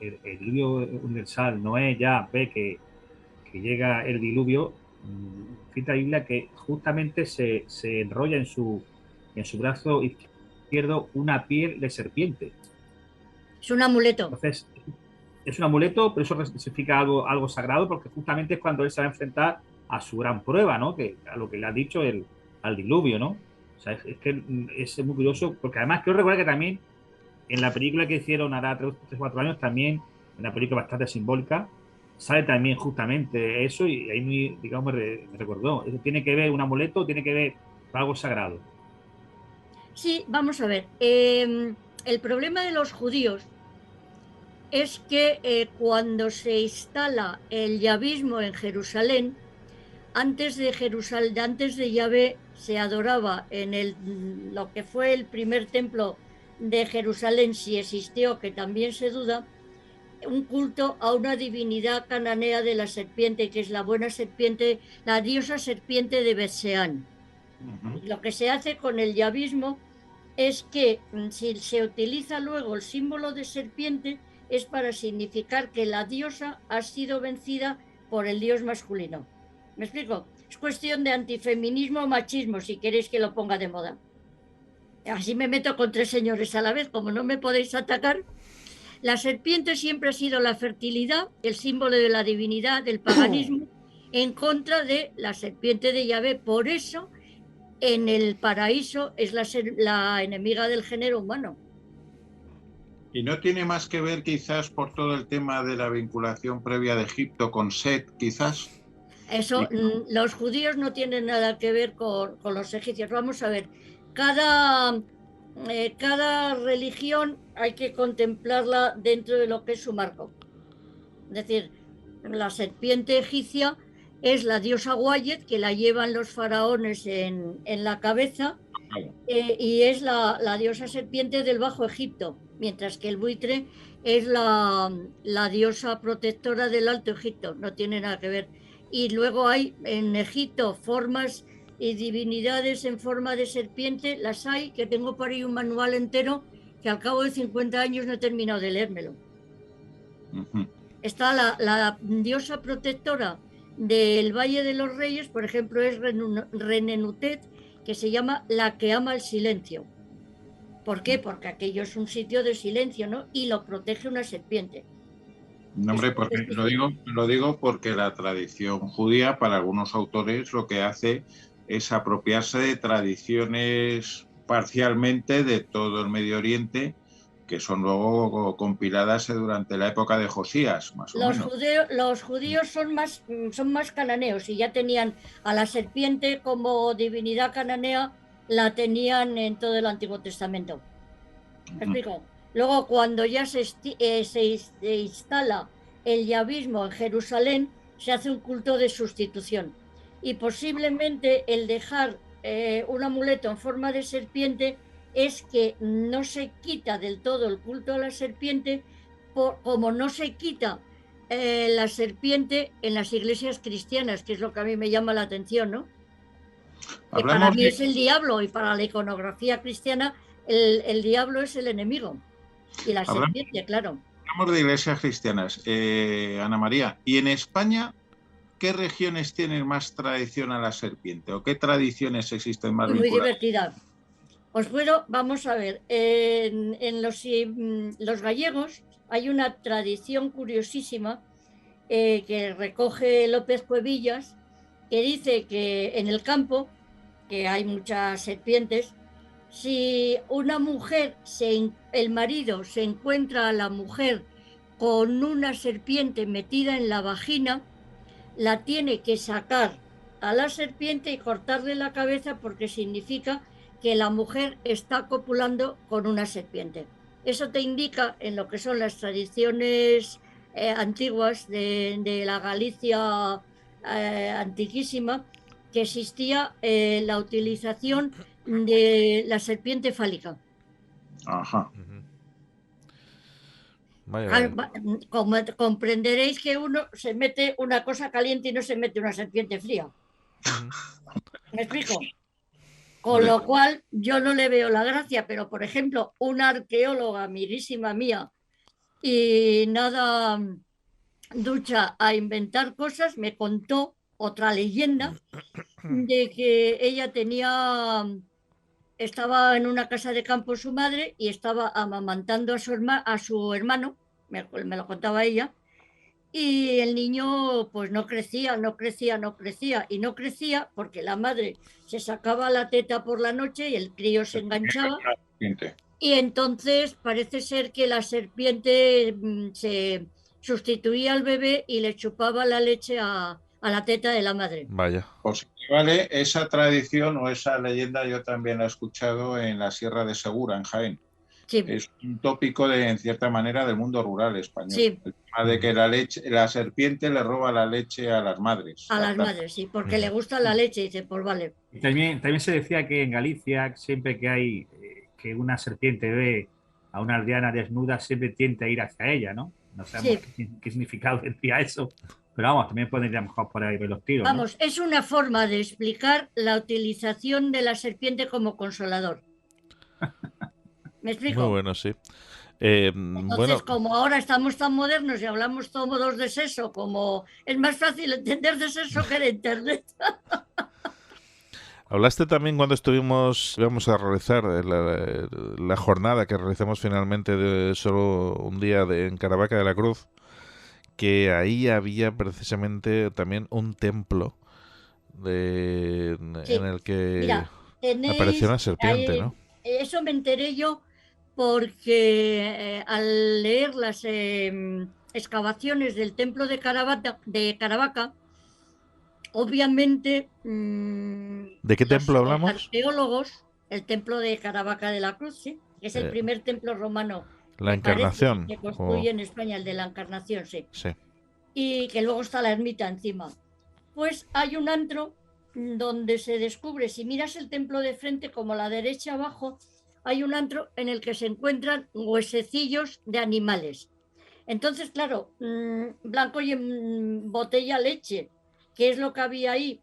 el diluvio universal, Noé ya ve que llega el diluvio, cita la Biblia que justamente se enrolla en su brazo izquierdo una piel de serpiente. Es un amuleto. Entonces, es un amuleto, pero eso significa algo sagrado, porque justamente es cuando él se va a enfrentar a su gran prueba, ¿no? Que a lo que le ha dicho al diluvio, ¿no? O sea, es que es muy curioso, porque además quiero recordar que también en la película que hicieron hará 3 o 4 años, también, una película bastante simbólica, sale también justamente eso, y ahí digamos, me recordó. Eso tiene que ver, un amuleto tiene que ver con algo sagrado. Sí, vamos a ver. El problema de los judíos es que cuando se instala el yahvismo en Jerusalén, antes de Yahvé se adoraba en lo que fue el primer templo de Jerusalén, si existió, que también se duda, un culto a una divinidad cananea de la serpiente, que es la buena serpiente, la diosa serpiente de Bet-Seán. Lo que se hace con el yahvismo es que si se utiliza luego el símbolo de serpiente, es para significar que la diosa ha sido vencida por el dios masculino. ¿Me explico? Es cuestión de antifeminismo o machismo, si queréis que lo ponga de moda. Así me meto con 3 señores a la vez, como no me podéis atacar. La serpiente siempre ha sido la fertilidad, el símbolo de la divinidad, del paganismo, en contra de la serpiente de Yahvé. Por eso, en el paraíso es la enemiga del género humano. ¿Y no tiene más que ver quizás por todo el tema de la vinculación previa de Egipto con Set, quizás? Eso, los judíos no tienen nada que ver con los egipcios. Vamos a ver, cada religión hay que contemplarla dentro de lo que es su marco. Es decir, la serpiente egipcia es la diosa Wayet, que la llevan los faraones en la cabeza, y es la diosa serpiente del Bajo Egipto, mientras que el buitre es la diosa protectora del Alto Egipto. No tiene nada que ver. Y luego hay en Egipto formas y divinidades en forma de serpiente, las hay, que tengo por ahí un manual entero que al cabo de 50 años no he terminado de leérmelo. Está la diosa protectora del Valle de los Reyes, por ejemplo, es Renenutet, que se llama la que ama el silencio. ¿Por qué? Porque aquello es un sitio de silencio, ¿no? Y lo protege una serpiente. No, hombre, porque lo digo porque la tradición judía, para algunos autores, lo que hace es apropiarse de tradiciones parcialmente de todo el Medio Oriente, que son luego compiladas durante la época de Josías, más o menos. Los judíos son más cananeos, y ya tenían a la serpiente como divinidad cananea, la tenían en todo el Antiguo Testamento. ¿Me explico? Luego, cuando ya se instala el yahvismo en Jerusalén, se hace un culto de sustitución. Y posiblemente el dejar un amuleto en forma de serpiente es que no se quita del todo el culto a la serpiente, como no se quita la serpiente en las iglesias cristianas, que es lo que a mí me llama la atención, ¿no? Que para mí es el diablo, y para la iconografía cristiana el diablo es el enemigo. Y la serpiente, claro. Hablamos de iglesias cristianas. Ana María, ¿y en España qué regiones tienen más tradición a la serpiente? ¿O qué tradiciones existen más vinculadas? Muy divertida. Vamos a ver, en los gallegos hay una tradición curiosísima que recoge López Cuevillas, que dice que en el campo, que hay muchas serpientes, si una mujer, el marido se encuentra a la mujer con una serpiente metida en la vagina, la tiene que sacar a la serpiente y cortarle la cabeza, porque significa que la mujer está copulando con una serpiente. Eso te indica, en lo que son las tradiciones antiguas de la Galicia antiquísima, que existía la utilización de la serpiente fálica. Ajá. Comprenderéis que uno se mete una cosa caliente y no se mete una serpiente fría. ¿Me explico? Con lo cual yo no le veo la gracia, pero por ejemplo, una arqueóloga mirísima mía y nada ducha a inventar cosas, me contó otra leyenda de que ella estaba en una casa de campo su madre y estaba amamantando a su hermano, me lo contaba ella, y el niño pues no crecía y no crecía porque la madre se sacaba la teta por la noche y el crío se enganchaba. Y entonces parece ser que la serpiente se sustituía al bebé y le chupaba la leche a la teta de la madre. Vaya. Pues vale, esa tradición o esa leyenda yo también la he escuchado en la Sierra de Segura, en Jaén. Sí. Es un tópico en cierta manera del mundo rural español. Sí. El tema de que la serpiente le roba la leche a las madres. A las madres, sí, porque le gusta la leche, dice, pues vale. Y también se decía que en Galicia, siempre que hay que una serpiente ve a una aldeana desnuda, siempre tiende a ir hacia ella, ¿no? No sabemos qué significado decía eso, pero vamos, también pueden ir a lo mejor por ahí ver los tiros. Vamos, ¿no? Es una forma de explicar la utilización de la serpiente como consolador. ¿Me explico? Muy bueno, sí. Entonces, como ahora estamos tan modernos y hablamos todos de sexo, como es más fácil entender de sexo que de internet. Hablaste también cuando íbamos a realizar la jornada que realizamos finalmente de solo un día en Caravaca de la Cruz, que ahí había precisamente también un templo en el que apareció una serpiente, ¿no? Eso me enteré yo porque al leer las excavaciones del templo de Caravaca, obviamente... ¿De qué templo hablamos? Arqueólogos, el templo de Caravaca de la Cruz, ¿sí? Que es el primer templo romano. La Encarnación. Que construye en España, el de la Encarnación, sí. Y que luego está la ermita encima. Pues hay un antro donde se descubre, si miras el templo de frente, como a la derecha abajo, hay un antro en el que se encuentran huesecillos de animales. Entonces, claro, blanco y en botella leche, ¿qué es lo que había ahí?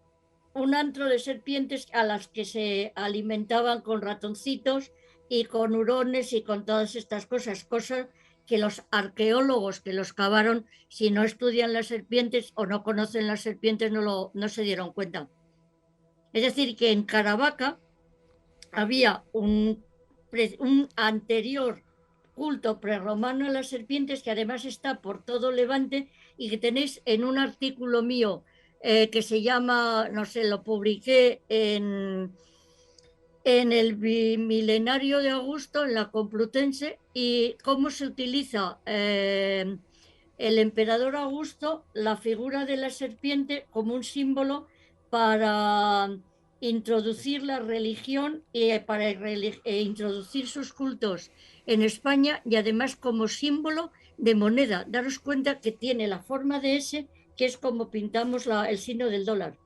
Un antro de serpientes a las que se alimentaban con ratoncitos y con hurones y con todas estas cosas que los arqueólogos que los cavaron, si no estudian las serpientes o no conocen las serpientes, no se dieron cuenta. Es decir, que en Caravaca había un anterior culto prerromano a las serpientes que además está por todo Levante y que tenéis en un artículo mío que se llama, no sé, lo publiqué en el Bimilenario de Augusto, en la Complutense, y cómo se utiliza el emperador Augusto la figura de la serpiente como un símbolo para introducir la religión y para introducir sus cultos en España, y además como símbolo de moneda. Daros cuenta que tiene la forma de S, que es como pintamos el signo del dólar.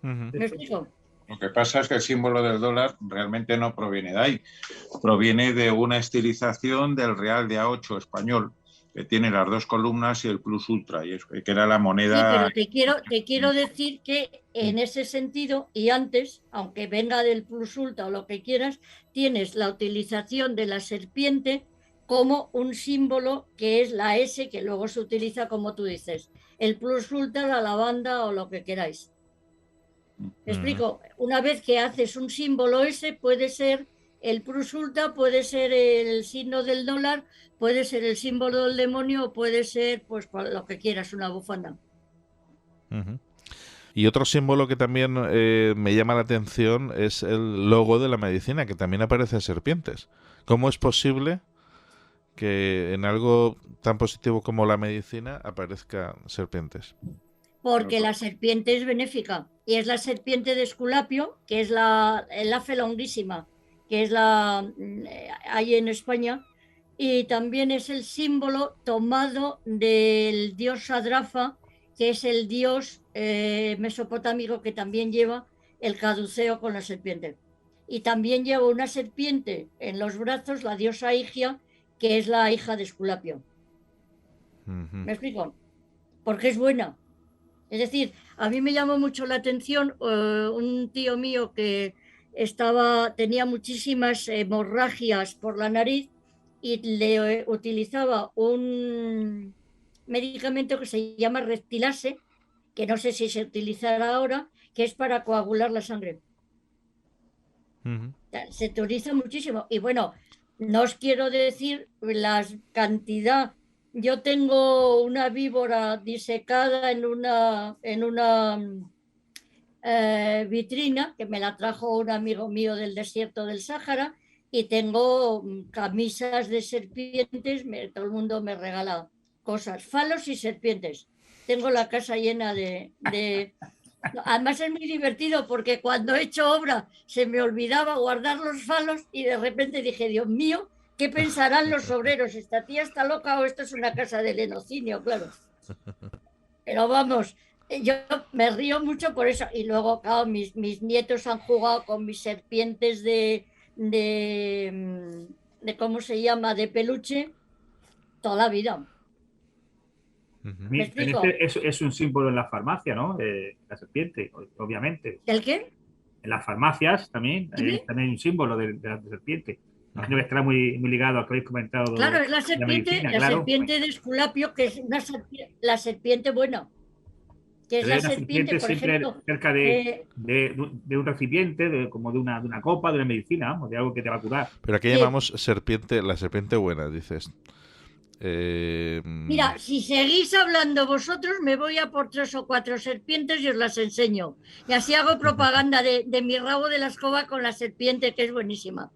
¿Me explico? Lo que pasa es que el símbolo del dólar realmente no proviene de ahí, proviene de una estilización del real de A8 español, que tiene las dos columnas y el plus ultra, y que era la moneda... Sí, pero te quiero decir que en ese sentido, y antes, aunque venga del plus ultra o lo que quieras, tienes la utilización de la serpiente como un símbolo que es la S, que luego se utiliza como tú dices, el plus ultra, la lavanda o lo que queráis. ¿Me explico? Una vez que haces un símbolo S, puede ser el plus ultra, puede ser el signo del dólar, puede ser el símbolo del demonio, o puede ser pues lo que quieras, una bufanda. Y otro símbolo que también me llama la atención es el logo de la medicina, que también aparece serpientes. ¿Cómo es posible que en algo tan positivo como la medicina aparezcan serpientes? Porque la serpiente es benéfica, y es la serpiente de Esculapio, que es la fe longuísima, que es hay en España, y también es el símbolo tomado del dios Sadrafa, que es el dios mesopotámico que también lleva el caduceo con la serpiente. Y también lleva una serpiente en los brazos, la diosa Higia, que es la hija de Esculapio. ¿Me explico? Porque es buena. Es decir, a mí me llamó mucho la atención un tío mío que tenía muchísimas hemorragias por la nariz y le utilizaba un medicamento que se llama Reptilase, que no sé si se utilizará ahora, que es para coagular la sangre. Se utiliza muchísimo. Y bueno, no os quiero decir la cantidad. Yo tengo una víbora disecada en una vitrina que me la trajo un amigo mío del desierto del Sáhara, y tengo camisas de serpientes, todo el mundo me regala cosas, falos y serpientes. Tengo la casa llena de... Además es muy divertido porque cuando he hecho obra se me olvidaba guardar los falos y de repente dije, Dios mío, ¿qué pensarán los obreros? ¿Esta tía está loca o esto es una casa de lenocinio? Claro. Pero vamos, yo me río mucho por eso. Y luego, claro, mis nietos han jugado con mis serpientes de ¿cómo se llama? De peluche toda la vida. ¿Me explico? Es un símbolo en la farmacia, ¿no? La serpiente, obviamente. ¿El qué? En las farmacias también hay un símbolo de la serpiente. Imagino que estará muy ligado a lo que habéis comentado. Claro, es la serpiente, serpiente de Esculapio, que es la serpiente buena. Que es la serpiente, por ejemplo, cerca de un recipiente, como de una copa, de una medicina, vamos, de algo que te va a curar. Pero aquí llamamos serpiente, la serpiente buena, dices. Mira, si seguís hablando vosotros, me voy a por 3 o 4 serpientes y os las enseño. Y así hago propaganda de mi rabo de la escoba con la serpiente, que es buenísima.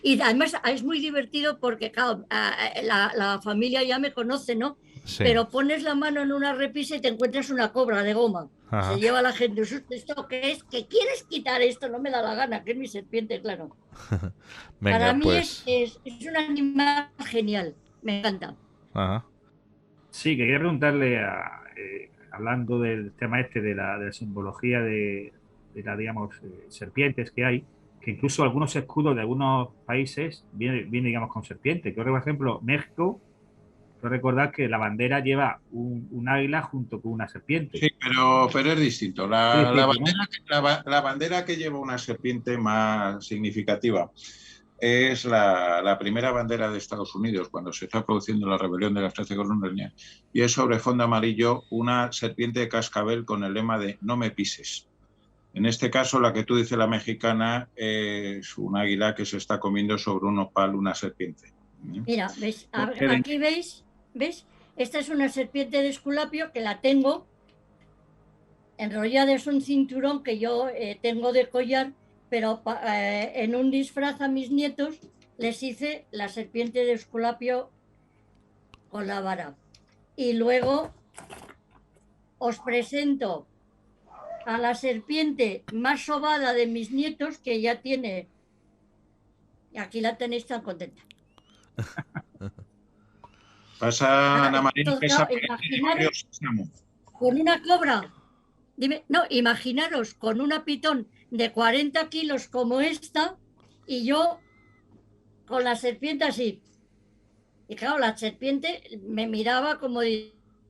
Y además es muy divertido porque, claro, la familia ya me conoce, ¿no? Sí. Pero pones la mano en una repisa y te encuentras una cobra de goma. Ajá. Se lleva la gente. ¿Esto qué es? ¿Que quieres quitar esto? No me da la gana, que es mi serpiente, claro. Venga, para mí pues... es un animal genial. Me encanta. Ajá. Sí, que quería preguntarle, hablando del tema de la simbología de las, digamos, serpientes que hay, que incluso algunos escudos de algunos países vienen digamos, con serpiente. Yo, por ejemplo, México, quiero recordar que la bandera lleva un águila junto con una serpiente. Sí, pero es distinto. La bandera que lleva una serpiente más significativa es la primera bandera de Estados Unidos cuando se está produciendo la rebelión de las 13 colonias, y es sobre fondo amarillo una serpiente de cascabel con el lema de "no me pises". En este caso, la que tú dices, la mexicana, es un águila que se está comiendo sobre un opal una serpiente. Mira, ¿ves? Aquí veis, esta es una serpiente de Esculapio que la tengo enrollada, es un cinturón que yo tengo de collar, pero en un disfraz a mis nietos les hice la serpiente de Esculapio con la vara. Y luego os presento a la serpiente más sobada de mis nietos, que ya tiene... Aquí la tenéis tan contenta. Pasa, Ana María, que esa con una cobra. Dime, no, imaginaros con una pitón de 40 kilos como esta y yo con la serpiente así. Y claro, la serpiente me miraba como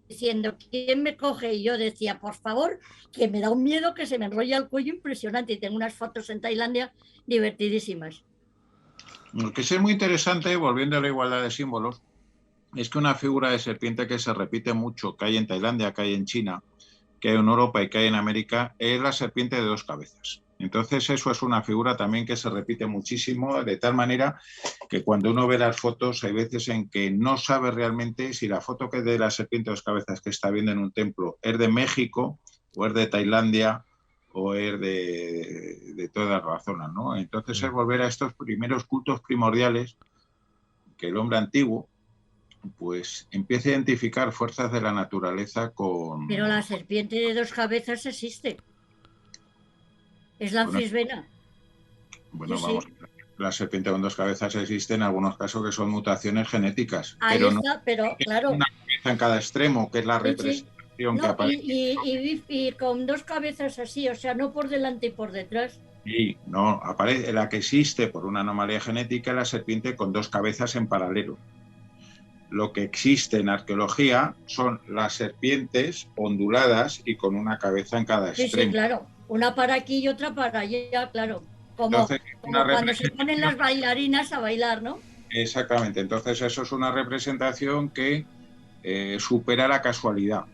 diciendo, ¿quién me coge? Y yo decía, por favor, que me da un miedo que se me enrolla el cuello impresionante. Y tengo unas fotos en Tailandia divertidísimas. Lo que es muy interesante, volviendo a la igualdad de símbolos, es que una figura de serpiente que se repite mucho, que hay en Tailandia, que hay en China, que hay en Europa y que hay en América, es la serpiente de 2 cabezas. Entonces eso es una figura también que se repite muchísimo, de tal manera que cuando uno ve las fotos hay veces en que no sabe realmente si la foto que es de la serpiente de 2 cabezas que está viendo en un templo es de México o es de Tailandia o es de toda la zona, ¿no? Entonces es volver a estos primeros cultos primordiales que el hombre antiguo pues empieza a identificar fuerzas de la naturaleza con... Pero la serpiente de 2 cabezas existe. Es la anfisbena. Bueno, sí, vamos, sí. La serpiente con 2 cabezas existe en algunos casos que son mutaciones genéticas. Ahí pero está, no, pero claro. Una cabeza en cada extremo, que es la representación que aparece. Y con 2 cabezas así, o sea, no por delante y por detrás. Sí, no, aparece la que existe por una anomalía genética, la serpiente con 2 cabezas en paralelo. lo que existe en arqueología son las serpientes onduladas y con una cabeza en cada extremo. Sí, claro. Una para aquí y otra para allá, claro. Como Entonces, cuando se ponen las bailarinas a bailar, ¿no? Exactamente. Entonces eso es una representación que supera la casualidad.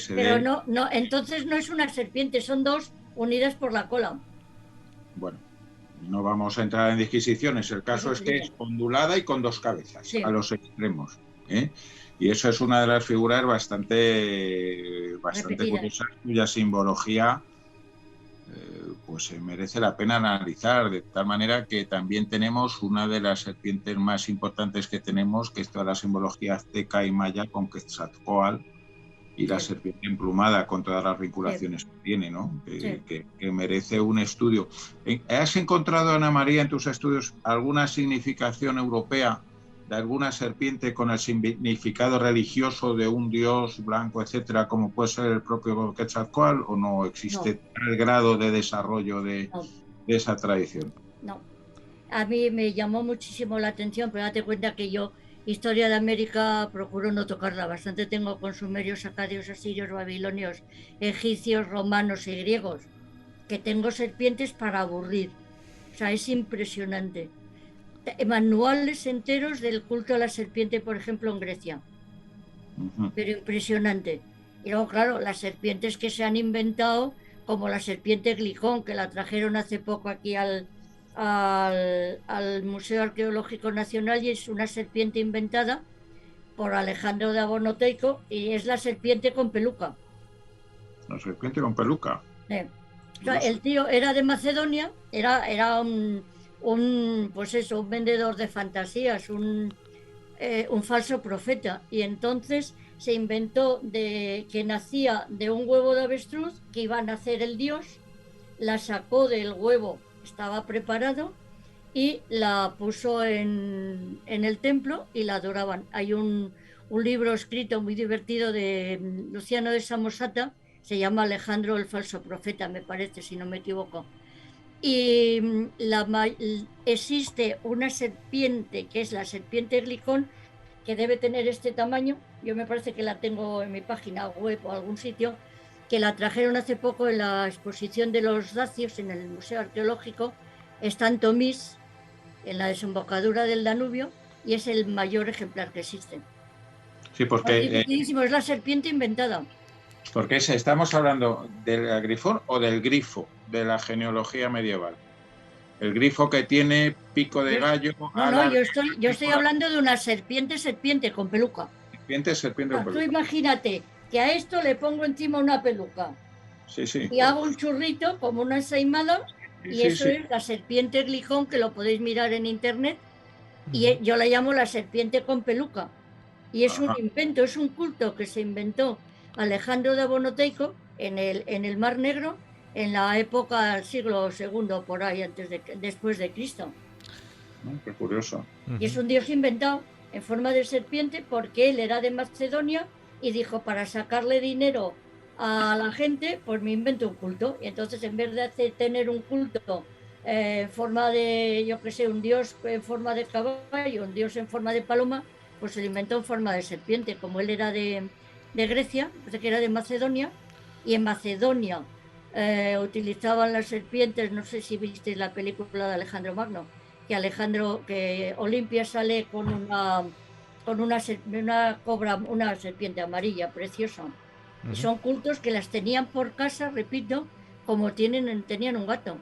Pero no, entonces no es una serpiente, son dos unidas por la cola. Bueno, no vamos a entrar en disquisiciones. El caso es que es ondulada y con dos cabezas a los extremos. Y eso es una de las figuras bastante curiosas, cuya simbología pues merece la pena analizar, de tal manera que también tenemos una de las serpientes más importantes que tenemos, que es toda la simbología azteca y maya con Quetzalcóatl y la serpiente emplumada con todas las vinculaciones que tiene, ¿no? Que merece un estudio. ¿Has encontrado, Ana María, en tus estudios alguna significación europea de alguna serpiente con el significado religioso de un dios blanco, etcétera, como puede ser el propio Quetzalcóatl, o no existe tal grado de desarrollo de esa tradición? No. A mí me llamó muchísimo la atención, pero date cuenta que yo historia de América procuro no tocarla bastante. Tengo con sumerios, acadios, asirios, babilonios, egipcios, romanos y griegos, que tengo serpientes para aburrir. O sea, es impresionante. Manuales enteros del culto a la serpiente, por ejemplo, en Grecia. Pero impresionante. Y luego, claro, las serpientes que se han inventado, como la serpiente Glicón, que la trajeron hace poco aquí al Museo Arqueológico Nacional, y es una serpiente inventada por Alejandro de Abonoteico, y es la serpiente con peluca. La serpiente con peluca. O sea, el tío era de Macedonia, era un vendedor de fantasías, un falso profeta, y entonces se inventó que nacía de un huevo de avestruz, que iba a nacer el dios, la sacó del huevo, estaba preparado, y la puso en el templo y la adoraban. Hay un libro escrito muy divertido de Luciano de Samosata, se llama Alejandro el falso profeta, me parece, si no me equivoco. Y existe una serpiente, que es la serpiente Glicón, que debe tener este tamaño. Yo me parece que la tengo en mi página web o algún sitio, que la trajeron hace poco en la exposición de los dacios en el Museo Arqueológico. Está en Tomís, en la desembocadura del Danubio, y es el mayor ejemplar que existe. Sí, porque es la serpiente inventada. Porque estamos hablando del grifón o del grifo de la genealogía medieval. El grifo que tiene pico de gallo. Yo estoy hablando de una serpiente con peluca. Serpiente con peluca. Tú imagínate que a esto le pongo encima una peluca. Sí. Y hago un churrito como una ensaimada, y eso es la serpiente Glicón, que lo podéis mirar en internet, y yo la llamo la serpiente con peluca. Y es un invento, es un culto que se inventó Alejandro de Abonoteico en el Mar Negro, en la época del siglo II, por ahí, después de Cristo. Qué curioso. Y es un dios inventado en forma de serpiente, porque él era de Macedonia y dijo, para sacarle dinero a la gente, pues me invento un culto. Y entonces, en vez de tener un culto en forma de, yo qué sé, un dios en forma de caballo, un dios en forma de paloma, pues se lo inventó en forma de serpiente. Como él era de Grecia, pues que era de Macedonia, y en Macedonia utilizaban las serpientes. No sé si visteis la película de Alejandro Magno, que Olimpia sale con una serpiente amarilla preciosa. Y son cultos que las tenían por casa, repito, como tenían un gato.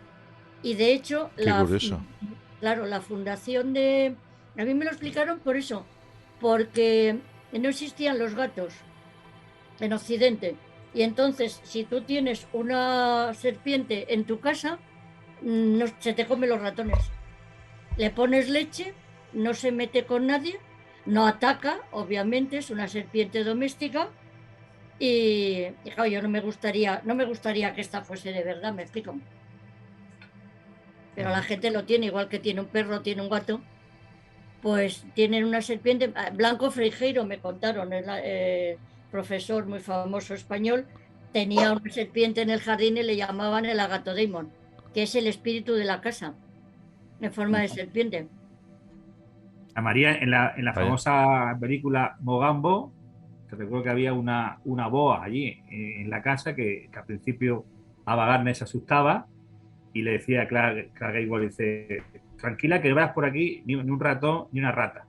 Y de hecho, la fundación de... A mí me lo explicaron por eso, porque no existían los gatos en Occidente. Y entonces, si tú tienes una serpiente en tu casa, se te come los ratones. Le pones leche, no se mete con nadie, no ataca, obviamente, es una serpiente doméstica. Y claro, yo no me gustaría que esta fuese de verdad, me explico. Pero la gente lo tiene, igual que tiene un perro, tiene un gato, pues tienen una serpiente. Blanco Freijeiro, me contaron, profesor muy famoso español, tenía una serpiente en el jardín y le llamaban el agatodaimon, que es el espíritu de la casa, en forma de serpiente. A María, en la famosa película Mogambo, te recuerdo que había una boa allí en la casa que al principio Ava Gardner se asustaba y le decía a Clark Gable, dice, tranquila que no veas por aquí ni un ratón ni una rata.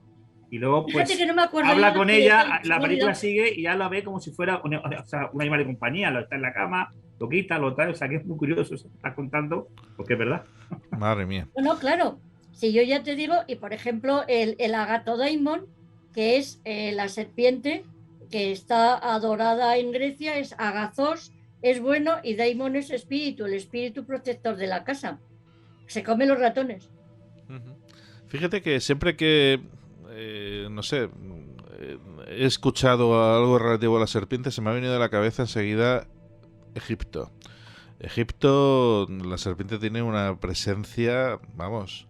Y luego pues que no me acuerdo habla con ella, la película sigue y ya la ve como si fuera un animal de compañía, lo está en la cama, lo quita, lo trae, o sea que es muy curioso eso que estás contando, porque es verdad. Madre mía. Bueno, claro, si yo ya te digo, y por ejemplo el Agatodaimon, que es la serpiente que está adorada en Grecia, es Agazos, es bueno, y Daimon es espíritu, el espíritu protector de la casa. Se come los ratones. Fíjate que siempre que no sé, he escuchado algo relativo a las serpientes, se me ha venido a la cabeza enseguida Egipto. Egipto, la serpiente tiene una presencia, vamos,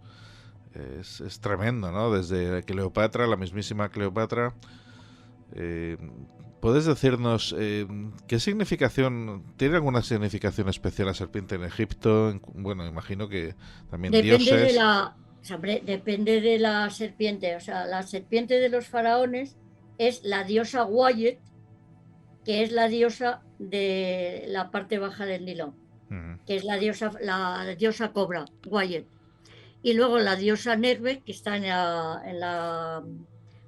es tremendo, ¿no? Desde Cleopatra, la mismísima Cleopatra. ¿Puedes decirnos qué significación, tiene alguna significación especial la serpiente en Egipto? Bueno, imagino que también dioses. Depende de la serpiente. O sea, la serpiente de los faraones es la diosa Wayet, que es la diosa de la parte baja del Nilo, que es la diosa cobra, Wayet. Y luego la diosa Nerbe, que está en la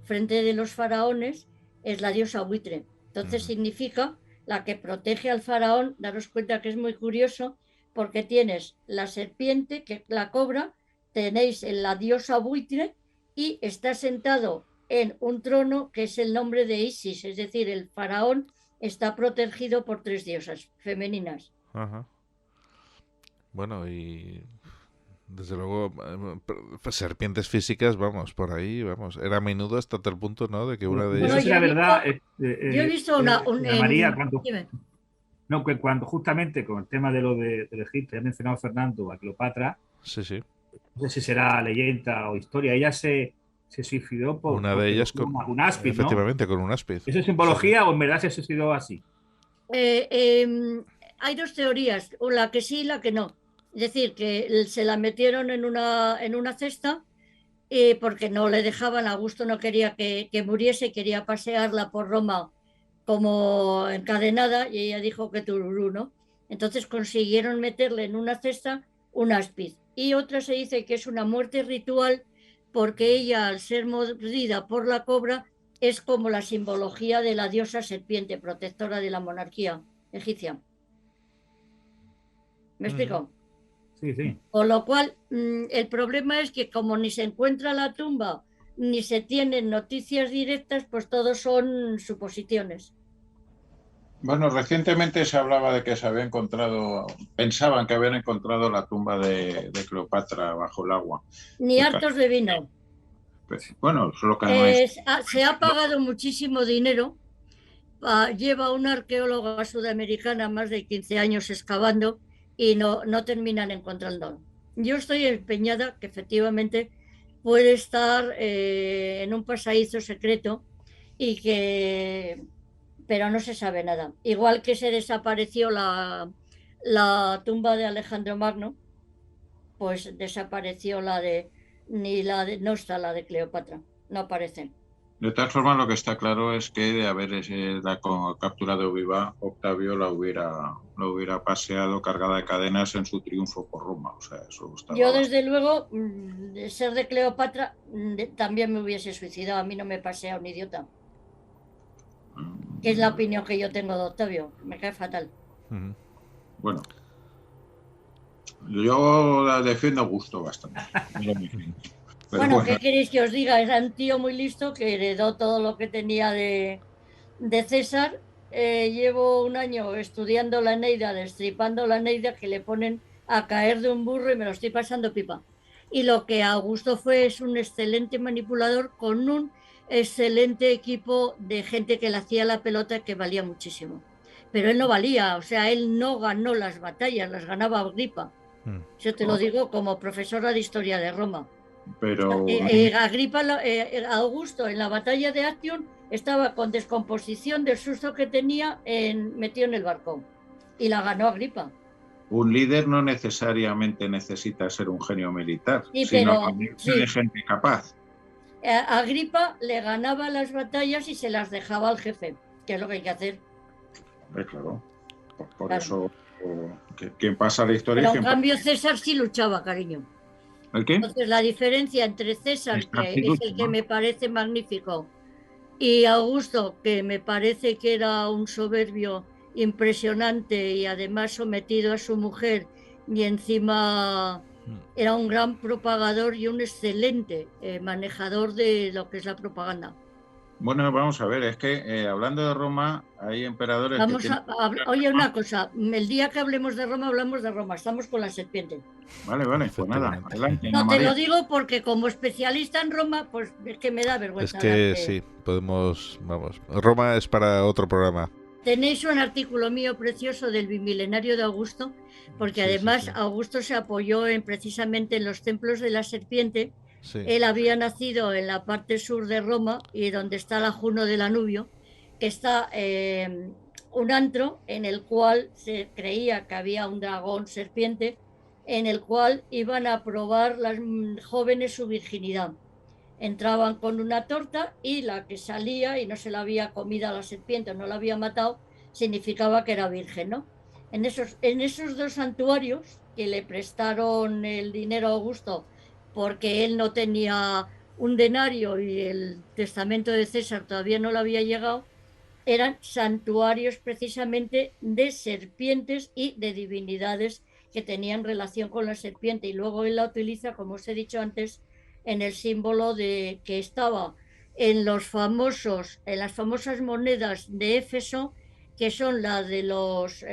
frente de los faraones, es la diosa buitre. Entonces significa la que protege al faraón. Daros cuenta que es muy curioso, porque tienes la serpiente, que la cobra, tenéis en la diosa buitre, y está sentado en un trono que es el nombre de Isis, es decir, el faraón está protegido por 3 diosas femeninas. Ajá. Bueno, y desde luego serpientes físicas, vamos, por ahí, vamos, era a menudo hasta tal punto, ¿no? De que una de ellas... Bueno, la verdad... yo he visto una María, cuando justamente con el tema de lo del Egipto, he mencionado Fernando a Cleopatra, sí. No sé si será leyenda o historia, ella se suicidó por una de ellas con un áspid, efectivamente, ¿no? con un áspid. ¿Eso es simbología o en verdad se suicidó así? Hay 2 teorías, la que sí y la que no. Es decir, que se la metieron en una cesta porque no le dejaban a gusto, no quería que muriese, quería pasearla por Roma como encadenada, y ella dijo que tururú, ¿no? Entonces consiguieron meterle en una cesta un áspid. Y otra se dice que es una muerte ritual, porque ella, al ser mordida por la cobra, es como la simbología de la diosa serpiente, protectora de la monarquía egipcia. ¿Me explico? Sí. Con lo cual, el problema es que como ni se encuentra la tumba, ni se tienen noticias directas, pues todos son suposiciones. Bueno, recientemente se hablaba de que pensaban que habían encontrado la tumba de Cleopatra bajo el agua. Ni hartos de vino. Pues, bueno, solo que se ha pagado muchísimo dinero. Lleva una arqueóloga sudamericana más de 15 años excavando y no terminan encontrando. Yo estoy empeñada que efectivamente puede estar en un pasadizo secreto pero no se sabe nada. Igual que se desapareció la tumba de Alejandro Magno, pues desapareció no está la de Cleopatra, no aparece. De todas formas, lo que está claro es que de haber capturado viva, Octavio la hubiera paseado cargada de cadenas en su triunfo por Roma. O sea, eso estaba... Yo, desde luego, de ser de Cleopatra, también me hubiese suicidado. A mí no me pasea un idiota. Que es la opinión que yo tengo de Octavio. Me cae fatal. Bueno, yo la defiendo a gusto bastante. Bueno, ¿qué queréis que os diga? Era un tío muy listo que heredó todo lo que tenía de César. Llevo un año estudiando la Eneida, destripando la Eneida, que le ponen a caer de un burro y me lo estoy pasando pipa. Y lo que Augusto es un excelente manipulador con un excelente equipo de gente que le hacía la pelota, que valía muchísimo. Pero él no valía, o sea, él no ganó las batallas, las ganaba Agripa. Yo te lo digo como profesora de historia de Roma. Pero Augusto en la batalla de Actium estaba con descomposición del susto que tenía metido en el barco, y la ganó Agripa. Un líder no necesariamente necesita ser un genio militar, sí, sino pero de gente capaz. Agripa le ganaba las batallas y se las dejaba al jefe, que es lo que hay que hacer. Claro. Por Claro. eso, ¿quién pasa la historia? Pero en ¿Quién cambio César sí luchaba, cariño. ¿El qué? Entonces la diferencia entre César, César que sí es lucha, el que ¿no? me parece magnífico, y Augusto, que me parece que era un soberbio impresionante y además sometido a su mujer, y encima era un gran propagador y un excelente manejador de lo que es la propaganda. Bueno, vamos a ver, es que hablando de Roma, hay emperadores que tienen... Oye, una cosa, el día que hablemos de Roma, hablamos de Roma, estamos con la serpiente. Vale, pues nada, Efectivamente. adelante. No, Ana te María. lo digo porque como especialista en Roma, pues es que me da Es vergüenza. que darte. sí, podemos, vamos. Roma es para otro programa. Tenéis un artículo mío precioso del bimilenario de Augusto, porque Sí, además sí, sí. Augusto se apoyó precisamente en los templos de la serpiente. Sí. Él había nacido en la parte sur de Roma y donde está la Juno del Anubio, que está un antro en el cual se creía que había un dragón serpiente, en el cual iban a probar las jóvenes su virginidad. Entraban con una torta y la que salía y no se la había comido a la serpiente, no la había matado, significaba que era virgen, ¿no? En esos dos santuarios que le prestaron el dinero a Augusto porque él no tenía un denario y el testamento de César todavía no le había llegado, eran santuarios precisamente de serpientes y de divinidades que tenían relación con la serpiente, y luego él la utiliza, como os he dicho antes, en el símbolo de que estaba en las famosas monedas de Éfeso, que son las de los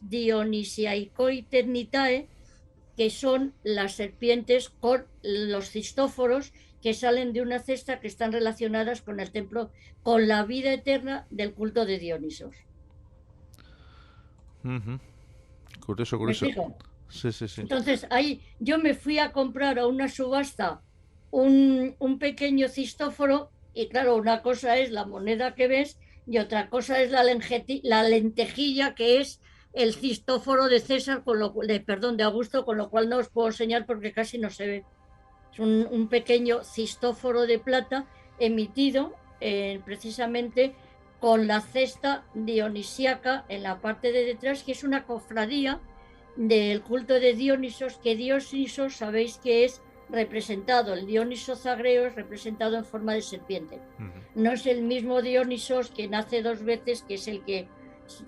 Dionysiaikoi Ternitae, que son las serpientes con los cistóforos que salen de una cesta, que están relacionadas con el templo, con la vida eterna del culto de Dionisos. Ujú. Curioso, ¿Me curioso. explico? Sí, sí, sí. Entonces ahí yo me fui a comprar a una subasta un pequeño cistóforo, y claro, una cosa es la moneda que ves y otra cosa es la lentejilla, que es el cistóforo de César, de Augusto, con lo cual no os puedo enseñar porque casi no se ve. Es un pequeño cistóforo de plata emitido precisamente con la cesta dionisíaca en la parte de detrás, que es una cofradía del culto de Dionisos, que Dionisos sabéis que es representado, el Dioniso Zagreo es representado en forma de serpiente. No es el mismo Dionisos que nace dos veces, que es el que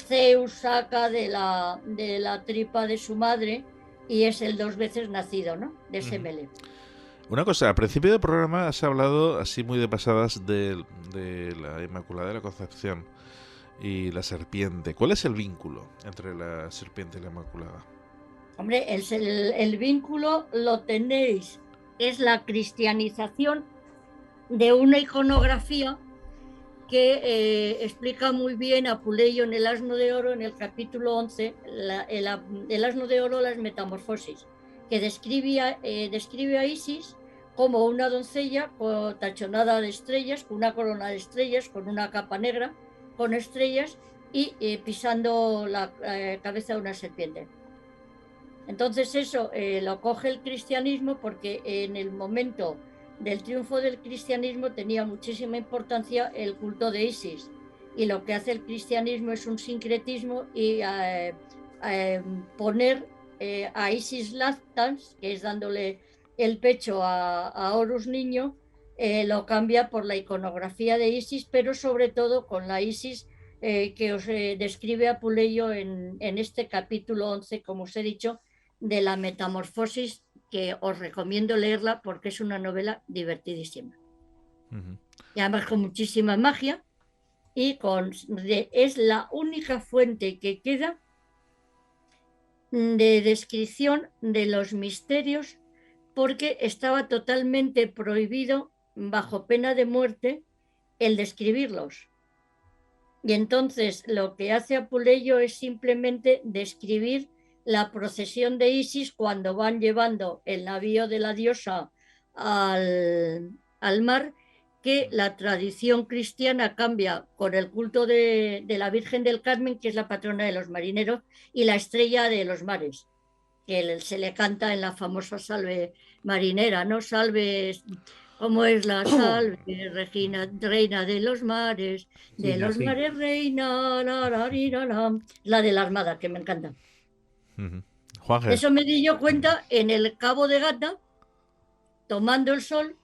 Zeus saca de la tripa de su madre, y es el dos veces nacido, ¿no? De Semele. Una cosa, al principio del programa has hablado así muy de pasadas de la Inmaculada de la Concepción y la serpiente. ¿Cuál es el vínculo entre la serpiente y la Inmaculada? Hombre, el vínculo lo tenéis, es la cristianización de una iconografía que explica muy bien Apuleyo en el Asno de Oro, en el capítulo 11, el Asno de Oro, las metamorfosis, que describe a Isis como una doncella tachonada de estrellas, con una corona de estrellas, con una capa negra, con estrellas, y pisando la cabeza de una serpiente. Entonces eso lo coge el cristianismo, porque en el momento del triunfo del cristianismo tenía muchísima importancia el culto de Isis, y lo que hace el cristianismo es un sincretismo y poner a Isis lactans, que es dándole el pecho a Horus niño, lo cambia por la iconografía de Isis, pero sobre todo con la Isis que os describe Apuleyo en este capítulo 11, como os he dicho, de la Metamorfosis, que os recomiendo leerla porque es una novela divertidísima. Y además con muchísima magia, y es la única fuente que queda de descripción de los misterios, porque estaba totalmente prohibido, bajo pena de muerte, el describirlos. Y entonces lo que hace Apuleyo es simplemente describir la procesión de Isis cuando van llevando el navío de la diosa al mar, que la tradición cristiana cambia con el culto de la Virgen del Carmen, que es la patrona de los marineros, y la estrella de los mares, que se le canta en la famosa salve marinera, ¿no? Salve Como es la salve, reina de los mares, de Sí, los así. mares reina, la de la Armada, que me encanta. Juanje. Eso me di yo cuenta en el Cabo de Gata, tomando el sol,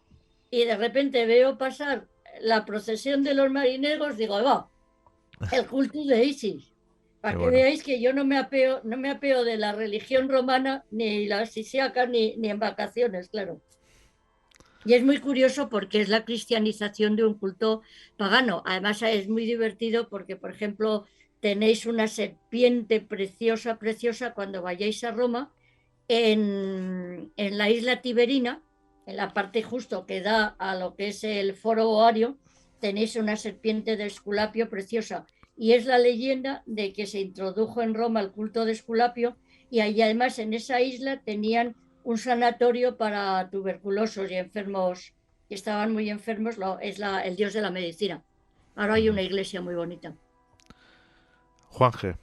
y de repente veo pasar la procesión de los marineros, digo, va, el culto de Isis. Para Qué que bueno. veáis que yo no me apeo de la religión romana, ni la sisiaca, ni en vacaciones, claro. Y es muy curioso porque es la cristianización de un culto pagano. Además es muy divertido porque, por ejemplo, tenéis una serpiente preciosa, preciosa cuando vayáis a Roma, en la isla Tiberina, en la parte justo que da a lo que es el Foro Boario, tenéis una serpiente de Esculapio preciosa. Y es la leyenda de que se introdujo en Roma el culto de Esculapio, y allí además en esa isla tenían un sanatorio para tuberculosos y enfermos que estaban muy enfermos, el dios de la medicina. Ahora hay una iglesia muy bonita. Juanje,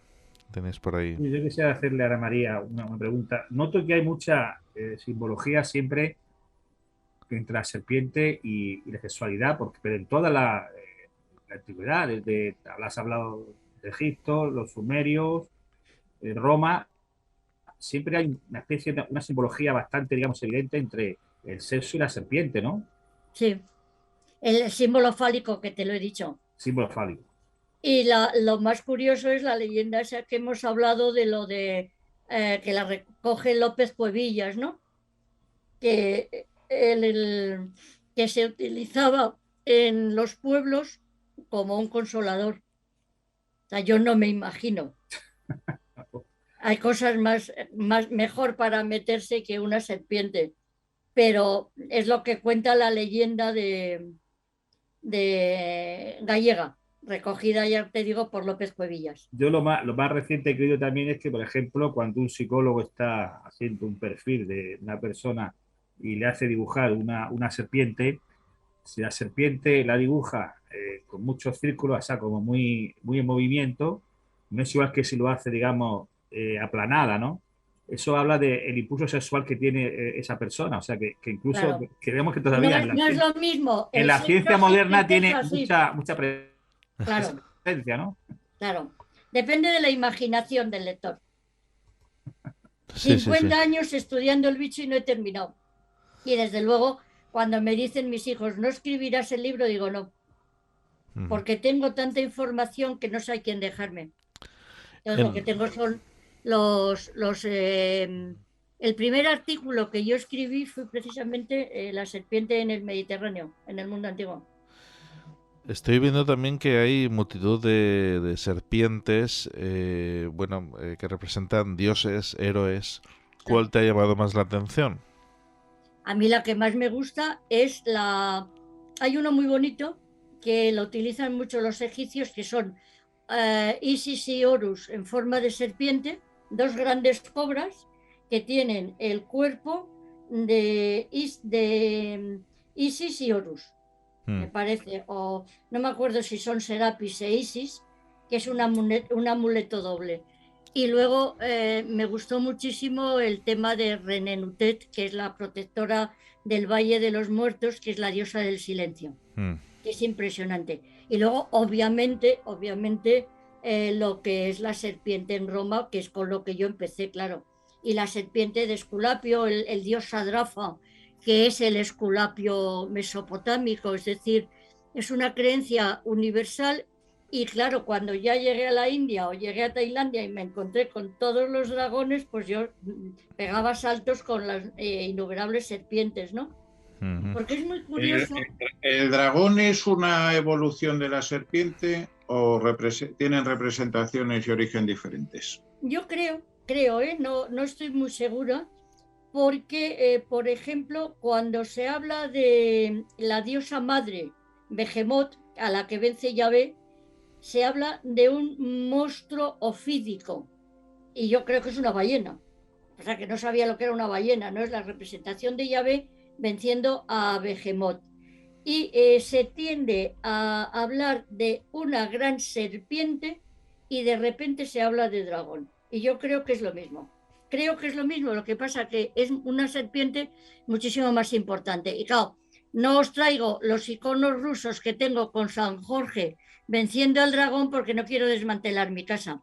tenéis por ahí. Yo quisiera hacerle a Ana María una pregunta. Noto que hay mucha simbología siempre entre la serpiente y la sexualidad, pero en toda la antigüedad, has hablado de Egipto, los sumerios, Roma, siempre hay una especie de una simbología bastante, digamos, evidente entre el sexo y la serpiente, ¿no? Sí, el símbolo fálico que te lo he dicho. Símbolo fálico. Y lo más curioso es la leyenda esa que hemos hablado de lo de que la recoge López Cuevillas, ¿no? Que, que se utilizaba en los pueblos como un consolador. O sea, yo no me imagino. Hay cosas mejor para meterse que una serpiente, pero es lo que cuenta la leyenda de gallega, recogida, ya te digo, por López Cuevillas. Yo lo más reciente que he oído también es que, por ejemplo, cuando un psicólogo está haciendo un perfil de una persona y le hace dibujar una serpiente, si la serpiente la dibuja con muchos círculos, o sea, como muy, muy en movimiento, no es igual que si lo hace, digamos, aplanada, ¿no? Eso habla del impulso sexual que tiene esa persona, o sea, que incluso Claro. creemos que todavía no es lo mismo. en la ciencia moderna tiene así. mucha Claro, presencia, ¿no? claro. Depende de la imaginación del lector. Sí, 50 años estudiando el bicho y no he terminado. Y desde luego, cuando me dicen mis hijos, ¿no escribirás el libro? Digo, no. Porque tengo tanta información que no sé a quién dejarme. Entonces, lo que tengo son el primer artículo que yo escribí fue precisamente la serpiente en el Mediterráneo, en el mundo antiguo. Estoy viendo también que hay multitud de serpientes, que representan dioses, héroes. ¿Cuál te ha llamado más la atención? A mí la que más me gusta es hay uno muy bonito que lo utilizan mucho los egipcios, que son Isis y Horus en forma de serpiente, dos grandes cobras que tienen el cuerpo de Isis y Horus, me parece, o no me acuerdo si son Serapis e Isis, que es un amuleto doble. Y luego me gustó muchísimo el tema de Renenutet, que es la protectora del Valle de los Muertos, que es la diosa del silencio, que es impresionante. Y luego, obviamente, lo que es la serpiente en Roma, que es con lo que yo empecé, claro. Y la serpiente de Esculapio, el dios Sadrafa, que es el Esculapio mesopotámico, es decir, es una creencia universal. Y claro, cuando ya llegué a la India o llegué a Tailandia y me encontré con todos los dragones, pues yo pegaba saltos con las innumerables serpientes, ¿no? Porque es muy curioso. ¿El dragón es una evolución de la serpiente o tienen representaciones y origen diferentes? Yo creo, no estoy muy segura, porque, por ejemplo, cuando se habla de la diosa madre Behemoth, a la que vence Yahvé, se habla de un monstruo ofídico, y yo creo que es una ballena. O sea, que no sabía lo que era una ballena, ¿no? Es la representación de Yahvé venciendo a Behemoth. Y se tiende a hablar de una gran serpiente y de repente se habla de dragón. Y yo creo que es lo mismo. Lo que pasa que es una serpiente muchísimo más importante. Y claro, No os traigo los iconos rusos que tengo con San Jorge venciendo al dragón porque no quiero desmantelar mi casa.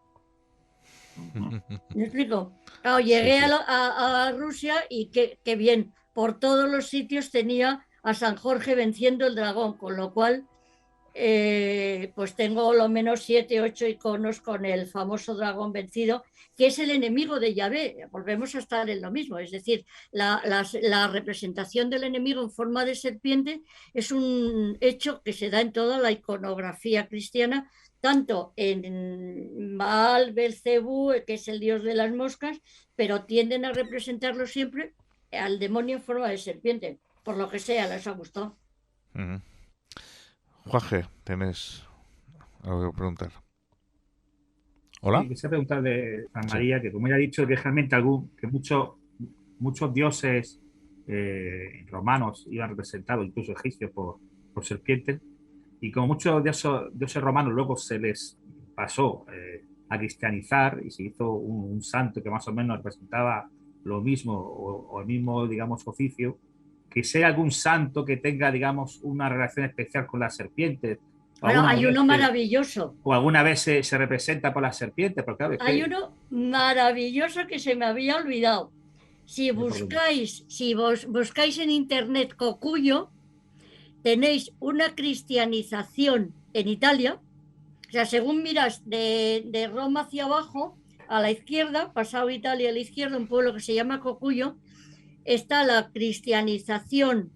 ¿Me explico? Claro, llegué a Rusia y qué bien, por todos los sitios tenía a San Jorge venciendo el dragón, con lo cual pues tengo lo menos 7, 8 iconos con el famoso dragón vencido, que es el enemigo de Yahvé. Volvemos a estar en lo mismo, es decir, la representación del enemigo en forma de serpiente es un hecho que se da en toda la iconografía cristiana, tanto en Baal, Belcebú, que es el dios de las moscas, pero tienden a representarlo siempre al demonio en forma de serpiente. Por lo que sea, les ha gustado. Juanje, ¿tienes algo que preguntar? ¿Hola? Sí, quisiera preguntar de San María, que como ya he dicho, que realmente que muchos dioses romanos iban representados, incluso egipcios, por serpientes, y como muchos dioses romanos luego se les pasó a cristianizar y se hizo un santo que más o menos representaba lo mismo o el mismo, digamos, oficio, que sea algún santo que tenga, digamos, una relación especial con las serpientes. Bueno, hay uno maravilloso. O alguna vez se representa por las serpientes. Porque, claro, hay uno maravilloso que se me había olvidado. Si buscáis en internet Cocuyo, tenéis una cristianización en Italia. O sea, según miras de Roma hacia abajo, a la izquierda, pasado Italia a la izquierda, un pueblo que se llama Cocuyo, está la cristianización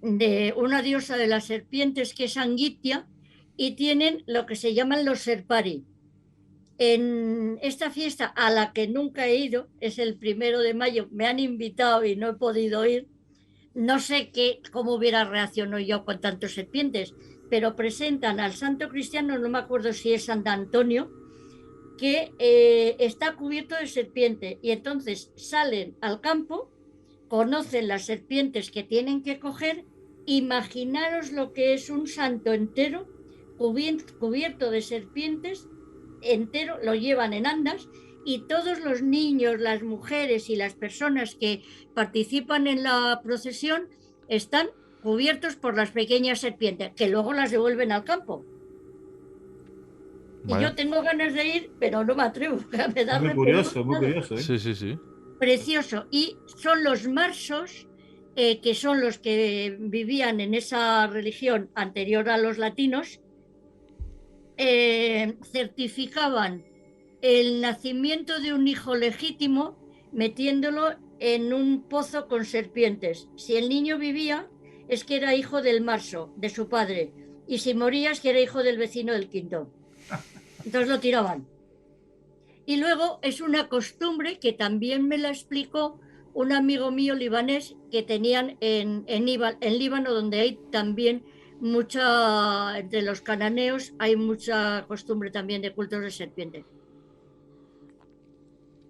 de una diosa de las serpientes que es Anguitia, y tienen lo que se llaman los Serpari. En esta fiesta, a la que nunca he ido, es el 1 de mayo, me han invitado y no he podido ir. No sé cómo hubiera reaccionado yo con tantas serpientes, pero presentan al santo cristiano, no me acuerdo si es San Antonio, que está cubierto de serpiente, y entonces salen al campo, conocen las serpientes que tienen que coger. Imaginaros lo que es un santo entero cubierto de serpientes, entero, lo llevan en andas, y todos los niños, las mujeres y las personas que participan en la procesión están cubiertos por las pequeñas serpientes, que luego las devuelven al campo. Vale. Y yo tengo ganas de ir, pero no me atrevo. Me da muy curioso, ¿eh? Sí. Precioso. Y son los marsos, que son los que vivían en esa religión anterior a los latinos, certificaban el nacimiento de un hijo legítimo metiéndolo en un pozo con serpientes. Si el niño vivía, es que era hijo del marso, de su padre, y si moría, es que era hijo del vecino del quinto. Entonces lo tiraban. Y luego es una costumbre que también me la explicó un amigo mío libanés, que tenían en Líbano, donde hay también entre los cananeos hay mucha costumbre también de cultos de serpientes.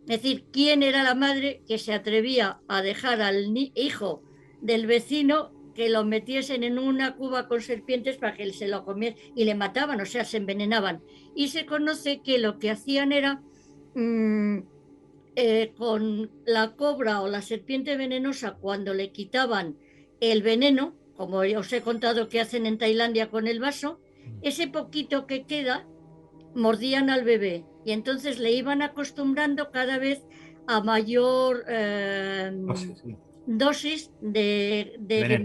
Es decir, ¿quién era la madre que se atrevía a dejar al hijo del vecino que lo metiesen en una cuba con serpientes para que él se lo comiera, y le mataban, o sea, se envenenaban? Y se conoce que lo que hacían era con la cobra o la serpiente venenosa, cuando le quitaban el veneno, como os he contado que hacen en Tailandia con el vaso, ese poquito que queda mordían al bebé, y entonces le iban acostumbrando cada vez a mayor dosis de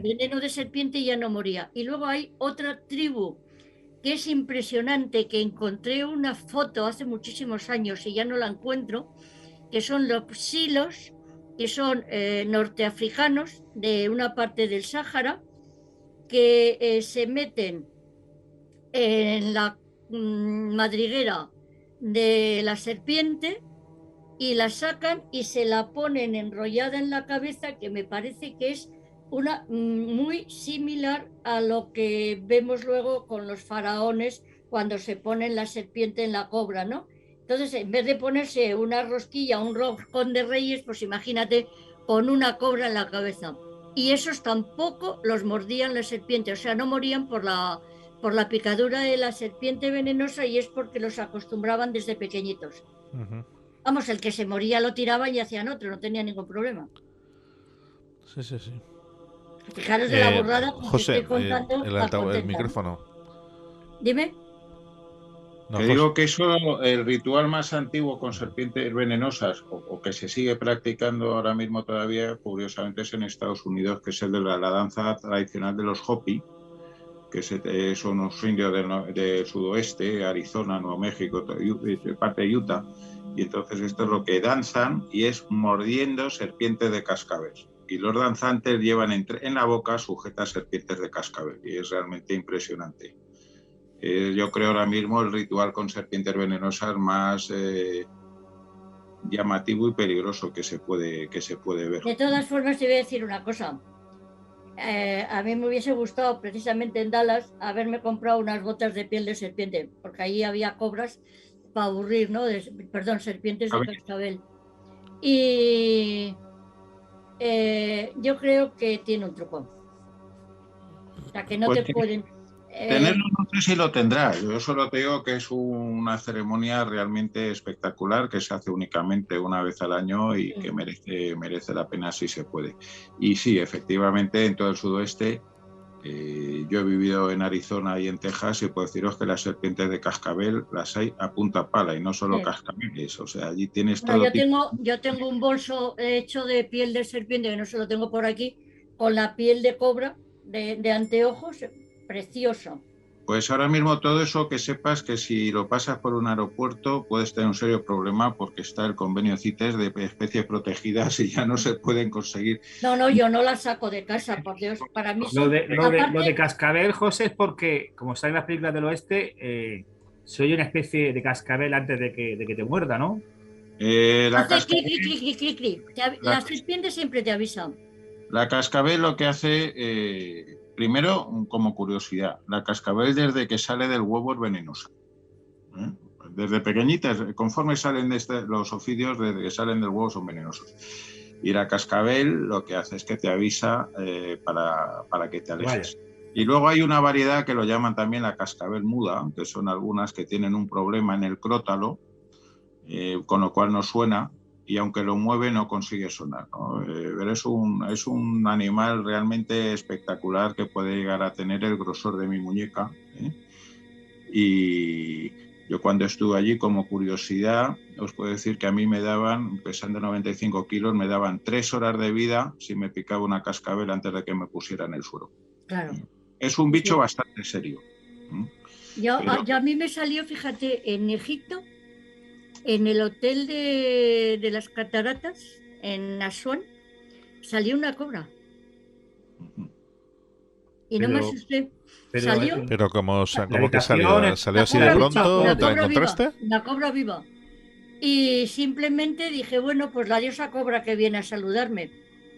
veneno de serpiente, y ya no moría. Y luego hay otra tribu que es impresionante, que encontré una foto hace muchísimos años y ya no la encuentro, que son los psilos, que son norteafricanos de una parte del Sáhara, que se meten en la madriguera de la serpiente y la sacan y se la ponen enrollada en la cabeza, que me parece que es una muy similar a lo que vemos luego con los faraones cuando se ponen la serpiente en la cobra, ¿no? Entonces, en vez de ponerse una rosquilla, un roscón de reyes, pues imagínate con una cobra en la cabeza. Y esos tampoco los mordían la serpiente, o sea, no morían por la picadura de la serpiente venenosa, y es porque los acostumbraban desde pequeñitos. Vamos, el que se moría lo tiraban y hacían otro, no tenía ningún problema. Sí. Fijaros de la burrada que José, estoy contando. el micrófono. Dime. No, Te digo que eso, el ritual más antiguo con serpientes venenosas, o que se sigue practicando ahora mismo todavía, curiosamente es en Estados Unidos, que es el de la danza tradicional de los Hopi, que son unos indios del sudoeste, Arizona, Nuevo México, parte de Utah, y entonces esto es lo que danzan y es mordiendo serpientes de cascabel. Y los danzantes llevan en la boca sujetas serpientes de cascabel, y es realmente impresionante. Yo creo ahora mismo el ritual con serpientes venenosas más llamativo y peligroso que se puede ver. De todas formas, te voy a decir una cosa. A mí me hubiese gustado precisamente en Dallas haberme comprado unas botas de piel de serpiente, porque ahí había cobras para aburrir, ¿no? Serpientes de cascabel. Y yo creo que tiene un truco. O sea, que no Pues te pueden... Tenerlo no sé si lo tendrá. Yo solo te digo que es una ceremonia realmente espectacular que se hace únicamente una vez al año y que merece la pena si se puede. Y sí, efectivamente, en todo el sudoeste, yo he vivido en Arizona y en Texas y puedo deciros que las serpientes de cascabel las hay a punta pala y no solo cascabeles. O sea, allí tienes todo yo tengo un bolso hecho de piel de serpiente, que no se lo tengo por aquí, con la piel de cobra, de anteojos. Precioso. Pues ahora mismo todo eso que sepas que si lo pasas por un aeropuerto puedes tener un serio problema porque está el convenio CITES de especies protegidas y ya no se pueden conseguir. No, yo no las saco de casa, por Dios, para mí... Lo de cascabel, José, es porque, como está en las películas del oeste, se oye una especie de cascabel antes de que te muerda, ¿no? Hace clic. La serpiente siempre te avisa. La cascabel lo que hace... primero, como curiosidad, la cascabel desde que sale del huevo es venenosa. Desde pequeñitas, conforme salen los ofidios, desde que salen del huevo son venenosos. Y la cascabel lo que hace es que te avisa para que te alejes. Vaya. Y luego hay una variedad que lo llaman también la cascabel muda, que son algunas que tienen un problema en el crótalo, con lo cual no suena. Y aunque lo mueve no consigue sonar, ¿no? Pero es un animal realmente espectacular que puede llegar a tener el grosor de mi muñeca. Y yo cuando estuve allí, como curiosidad, os puedo decir que a mí me daban, pesando 95 kilos, me daban 3 horas de vida si me picaba una cascabel antes de que me pusiera en el suelo. Claro. Es un bicho bastante serio. Yo a mí me salió, fíjate, en Egipto, en el hotel de las cataratas, en Asuán, salió una cobra. Y no me asusté. ¿Salió? Pero como que salió así de pronto, ¿te la encontraste? La cobra viva. Y simplemente dije, bueno, pues la diosa cobra que viene a saludarme.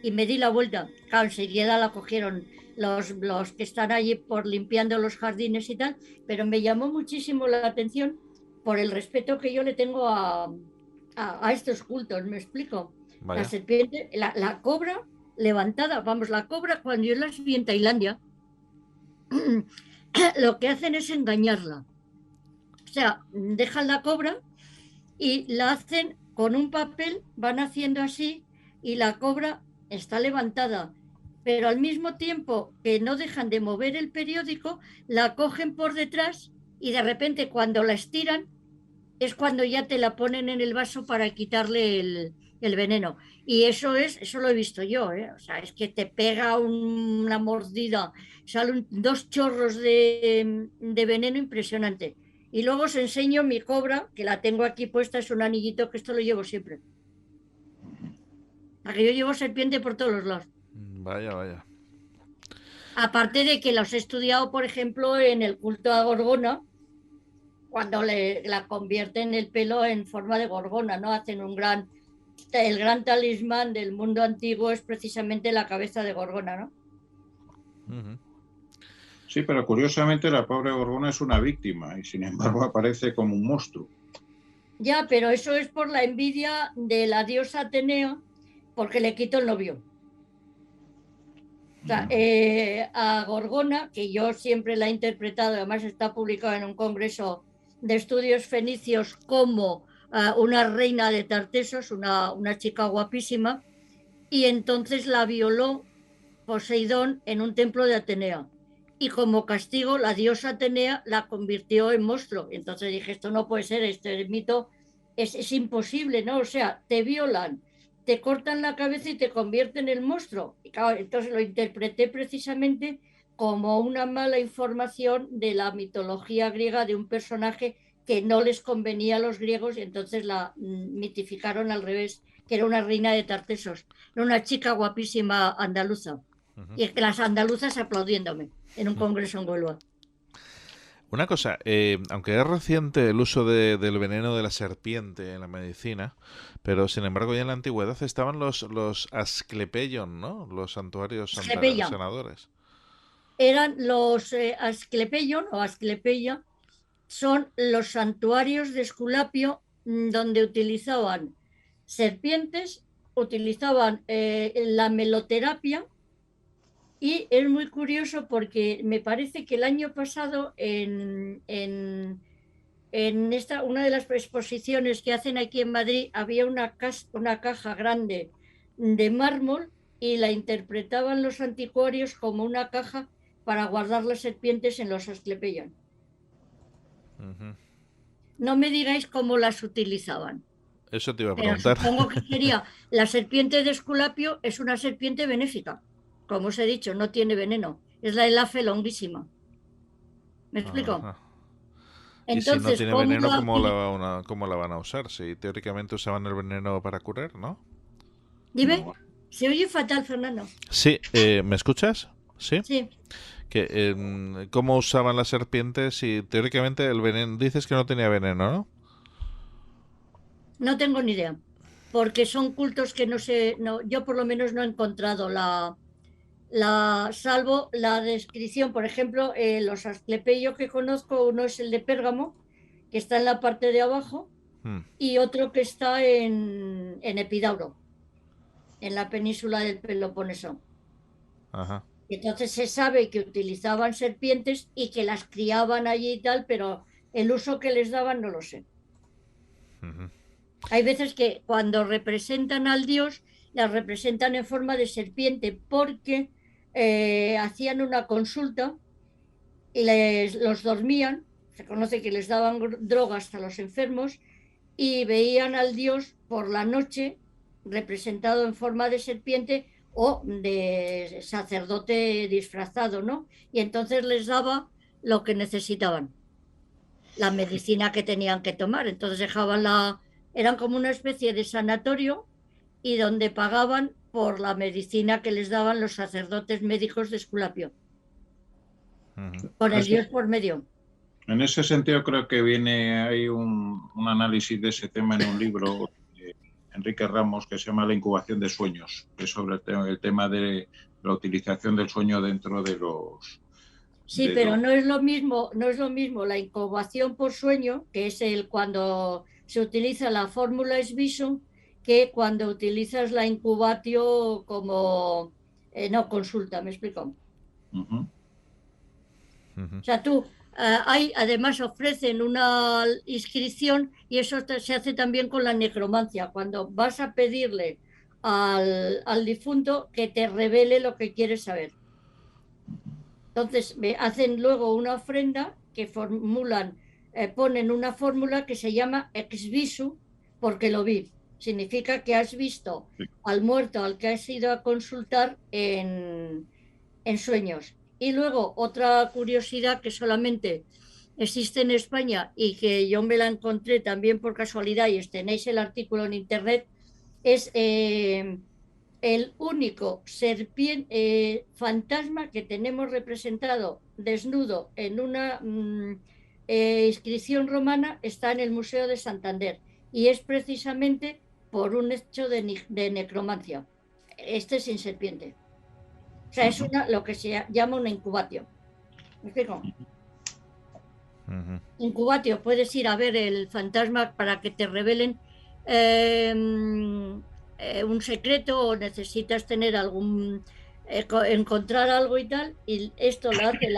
Y me di la vuelta. Claro, enseguida la cogieron los que están allí por limpiando los jardines y tal, pero me llamó muchísimo la atención por el respeto que yo le tengo a estos cultos, ¿me explico? Vaya. La serpiente, la cobra levantada, la cobra cuando yo las vi en Tailandia, lo que hacen es engañarla. O sea, dejan la cobra y la hacen con un papel, van haciendo así y la cobra está levantada, pero al mismo tiempo que no dejan de mover el periódico, la cogen por detrás y de repente cuando la estiran es cuando ya te la ponen en el vaso para quitarle el veneno. Y eso lo he visto yo, ¿eh? O sea, es que te pega una mordida, salen 2 chorros de veneno impresionante. Y luego os enseño mi cobra, que la tengo aquí puesta, es un anillito que esto lo llevo siempre. A que yo llevo serpiente por todos los lados. Vaya. Aparte de que los he estudiado, por ejemplo, en el culto a Gorgona, cuando la convierten el pelo en forma de gorgona, ¿no? Hacen el gran talismán del mundo antiguo es precisamente la cabeza de gorgona, ¿no? Uh-huh. Sí, pero curiosamente la pobre gorgona es una víctima y sin embargo aparece como un monstruo. Ya, pero eso es por la envidia de la diosa Atenea porque le quitó el novio. O sea, a Gorgona, que yo siempre la he interpretado, además está publicado en un congreso de estudios fenicios como una reina de Tartesos, una chica guapísima, y entonces la violó Poseidón en un templo de Atenea. Y como castigo, la diosa Atenea la convirtió en monstruo. Entonces dije, esto no puede ser, este mito es imposible, ¿no? O sea, te violan, te cortan la cabeza y te convierten en monstruo. Y claro, entonces lo interpreté precisamente como una mala información de la mitología griega de un personaje que no les convenía a los griegos y entonces la mitificaron al revés, que era una reina de Tartesos, era una chica guapísima andaluza. Y las andaluzas aplaudiéndome en un congreso en Huelva. Una cosa, aunque es reciente el uso del veneno de la serpiente en la medicina, pero sin embargo ya en la antigüedad estaban los Asclepeion, ¿no? Los santuarios sanadores. Eran los Asclepeion o Asclepeia, son los santuarios de Esculapio donde utilizaban serpientes, utilizaban la meloterapia. Y es muy curioso porque me parece que el año pasado en una de las exposiciones que hacen aquí en Madrid había una caja grande de mármol y la interpretaban los anticuarios como una caja para guardar las serpientes en los Asclepeion. No me digáis cómo las utilizaban. Eso te iba a preguntar. Pero supongo que sería, la serpiente de Esculapio es una serpiente benéfica. Como os he dicho, no tiene veneno. Es la elafe longuísima. ¿Me explico? Ajá. Entonces, y si no tiene veneno, ¿cómo la van a usar? Si teóricamente usaban el veneno para curar, ¿no? Dime, se oye fatal, Fernando. Sí, ¿me escuchas? Sí. Sí. ¿Cómo usaban las serpientes si teóricamente el veneno... Dices que no tenía veneno, ¿no? No tengo ni idea. Porque son cultos que no sé... No, yo por lo menos no he encontrado salvo la descripción, por ejemplo, los asclepeios que conozco, uno es el de Pérgamo, que está en la parte de abajo, y otro que está en Epidauro, en la península del Peloponeso. Ajá. Y entonces se sabe que utilizaban serpientes y que las criaban allí y tal, pero el uso que les daban no lo sé. Hay veces que cuando representan al dios, las representan en forma de serpiente porque hacían una consulta y los dormían, se conoce que les daban drogas a los enfermos y veían al dios por la noche representado en forma de serpiente o de sacerdote disfrazado, ¿no? Y entonces les daba lo que necesitaban, la medicina que tenían que tomar. Entonces eran como una especie de sanatorio y donde pagaban por la medicina que les daban los sacerdotes médicos de Esculapio, con el dios por medio. En ese sentido creo que hay un análisis de ese tema en un libro de Enrique Ramos que se llama La incubación de sueños, que es sobre el tema de la utilización del sueño dentro de los... Sí, pero no es lo mismo la incubación por sueño, que es cuando se utiliza la fórmula Esviso, que cuando utilizas la incubatio como no consulta, ¿me explico? O sea, además ofrecen una inscripción y eso se hace también con la necromancia, cuando vas a pedirle al difunto que te revele lo que quieres saber. Entonces hacen luego una ofrenda que ponen una fórmula que se llama ex visu, porque lo vi. Significa que has visto al muerto al que has ido a consultar en sueños. Y luego otra curiosidad que solamente existe en España y que yo me la encontré también por casualidad y tenéis el artículo en internet, es el único fantasma que tenemos representado desnudo en una inscripción romana, está en el Museo de Santander y es precisamente por un hecho de necromancia. Este sin serpiente. O sea, es lo que se llama una incubatio. ¿Me explico? Incubatio, puedes ir a ver el fantasma para que te revelen un secreto o necesitas tener encontrar algo y tal, y esto lo hace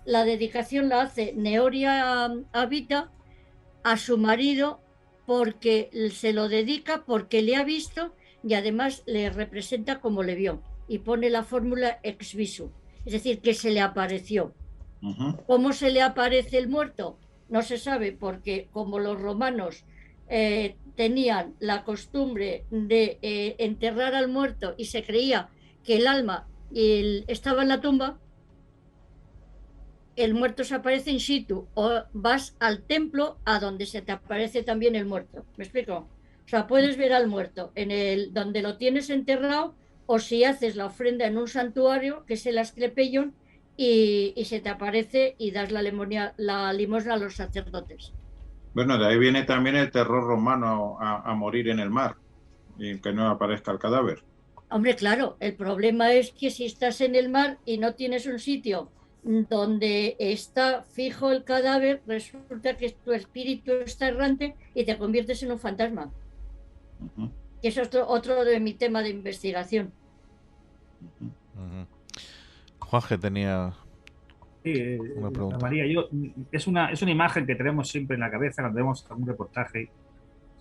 la dedicación la hace Neoria Avita a su marido porque se lo dedica porque le ha visto y además le representa como le vio. y pone la fórmula ex visu, es decir, que se le apareció. ¿Cómo se le aparece el muerto? No se sabe, porque como los romanos tenían la costumbre de enterrar al muerto y se creía que el alma estaba en la tumba, el muerto se aparece in situ, o vas al templo a donde se te aparece también el muerto. ¿Me explico? O sea, puedes ver al muerto donde lo tienes enterrado, o si haces la ofrenda en un santuario, que es el Asclepeion, y se te aparece y das la limosna a los sacerdotes. Bueno, de ahí viene también el terror romano a morir en el mar y que no aparezca el cadáver. Hombre, claro, el problema es que si estás en el mar y no tienes un sitio donde está fijo el cadáver, resulta que tu espíritu está errante y te conviertes en un fantasma. Y eso es otro de mi tema de investigación. Juanje tenía una pregunta. María, es una imagen que tenemos siempre en la cabeza cuando vemos algún reportaje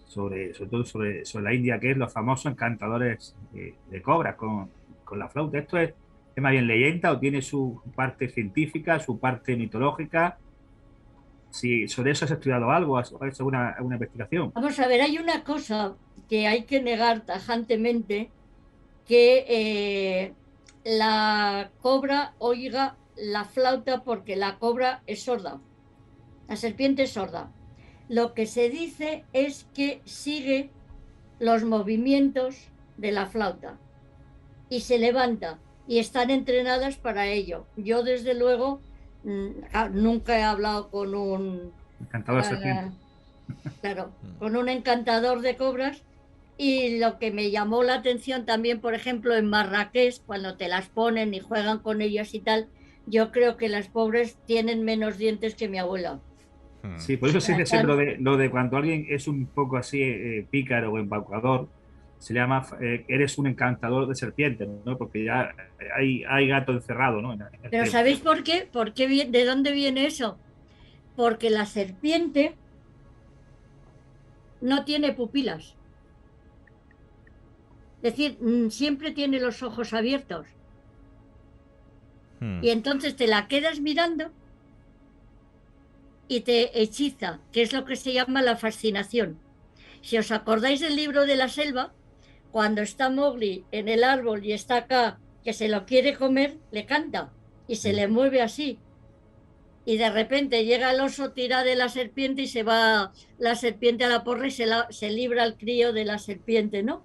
sobre todo sobre la India, que es los famosos encantadores de cobras con la flauta. ¿Esto es más bien leyenda o tiene su parte científica, su parte mitológica? Si sobre eso has estudiado algo, has hecho alguna investigación. Vamos a ver, hay una cosa que hay que negar tajantemente, que la cobra oiga la flauta, porque la cobra es sorda, la serpiente es sorda. Lo que se dice es que sigue los movimientos de la flauta y se levanta, y están entrenadas para ello. Yo, desde luego, nunca he hablado con un encantador serpiente. Claro, con un encantador de cobras. Y lo que me llamó la atención también, por ejemplo, en Marrakech, cuando te las ponen y juegan con ellas y tal, yo creo que las pobres tienen menos dientes que mi abuela. Sí, por eso se dice siempre lo de cuando alguien es un poco así pícaro o embaucador, se le llama eres un encantador de serpientes, ¿no? Porque ya hay gato encerrado, ¿no? Pero ¿sabéis por qué? ¿De dónde viene eso? Porque la serpiente no tiene pupilas. Es decir, siempre tiene los ojos abiertos. Y entonces te la quedas mirando y te hechiza, que es lo que se llama la fascinación. Si os acordáis del libro de la selva, cuando está Mowgli en el árbol y está acá, que se lo quiere comer, le canta y se le mueve así. Y de repente llega el oso, tira de la serpiente y se va la serpiente a la porra y se libra el crío de la serpiente, ¿no?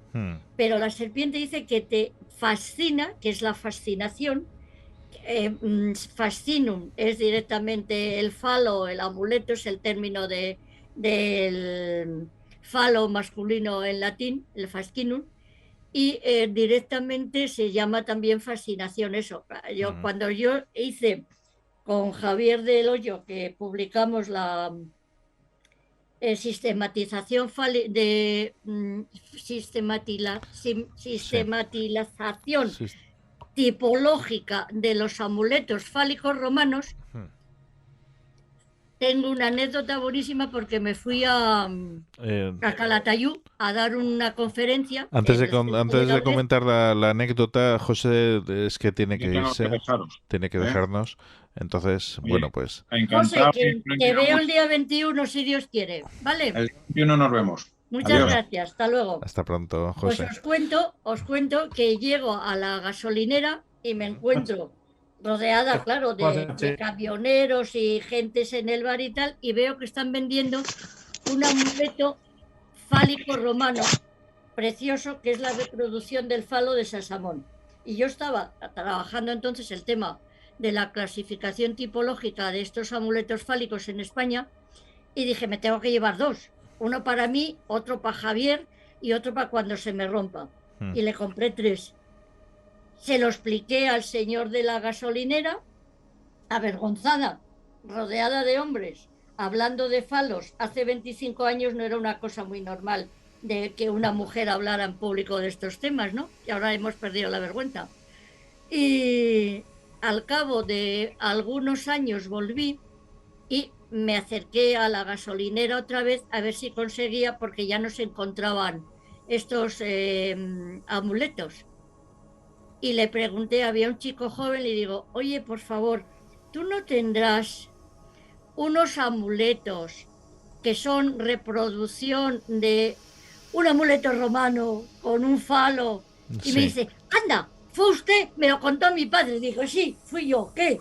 Pero la serpiente dice que te fascina, que es la fascinación. Fascinum es directamente el falo, el amuleto es el término del falo masculino en latín, el fascinum, y directamente se llama también fascinación eso. Cuando yo hice con Javier del Hoyo, que publicamos la sistematización tipológica de los amuletos fálicos romanos, tengo una anécdota buenísima, porque me fui a Calatayud a dar una conferencia. Antes de comentar la anécdota, José, es que tiene que irse, tiene que dejarnos. Entonces, bueno, pues... José, que veo el día 21, si Dios quiere, ¿vale? El 21 nos vemos. Muchas gracias, hasta luego. Hasta pronto, José. Pues os cuento que llego a la gasolinera y me encuentro rodeada, claro, de camioneros y gentes en el bar y tal, y veo que están vendiendo un amuleto fálico romano precioso, que es la reproducción del falo de Sasamón. Y yo estaba trabajando entonces el tema de la clasificación tipológica de estos amuletos fálicos en España, y dije, me tengo que llevar dos. Uno para mí, otro para Javier y otro para cuando se me rompa. Y le compré 3. Se lo expliqué al señor de la gasolinera, avergonzada, rodeada de hombres, hablando de falos. Hace 25 años no era una cosa muy normal de que una mujer hablara en público de estos temas, ¿no? Y ahora hemos perdido la vergüenza. Y al cabo de algunos años volví y me acerqué a la gasolinera otra vez a ver si conseguía, porque ya no se encontraban estos amuletos. y le pregunté, había un chico joven, le digo, oye, por favor, ¿tú no tendrás unos amuletos que son reproducción de un amuleto romano con un falo? Y me dice, anda, ¿fue usted? Me lo contó mi padre. Digo, sí, fui yo. ¿Qué?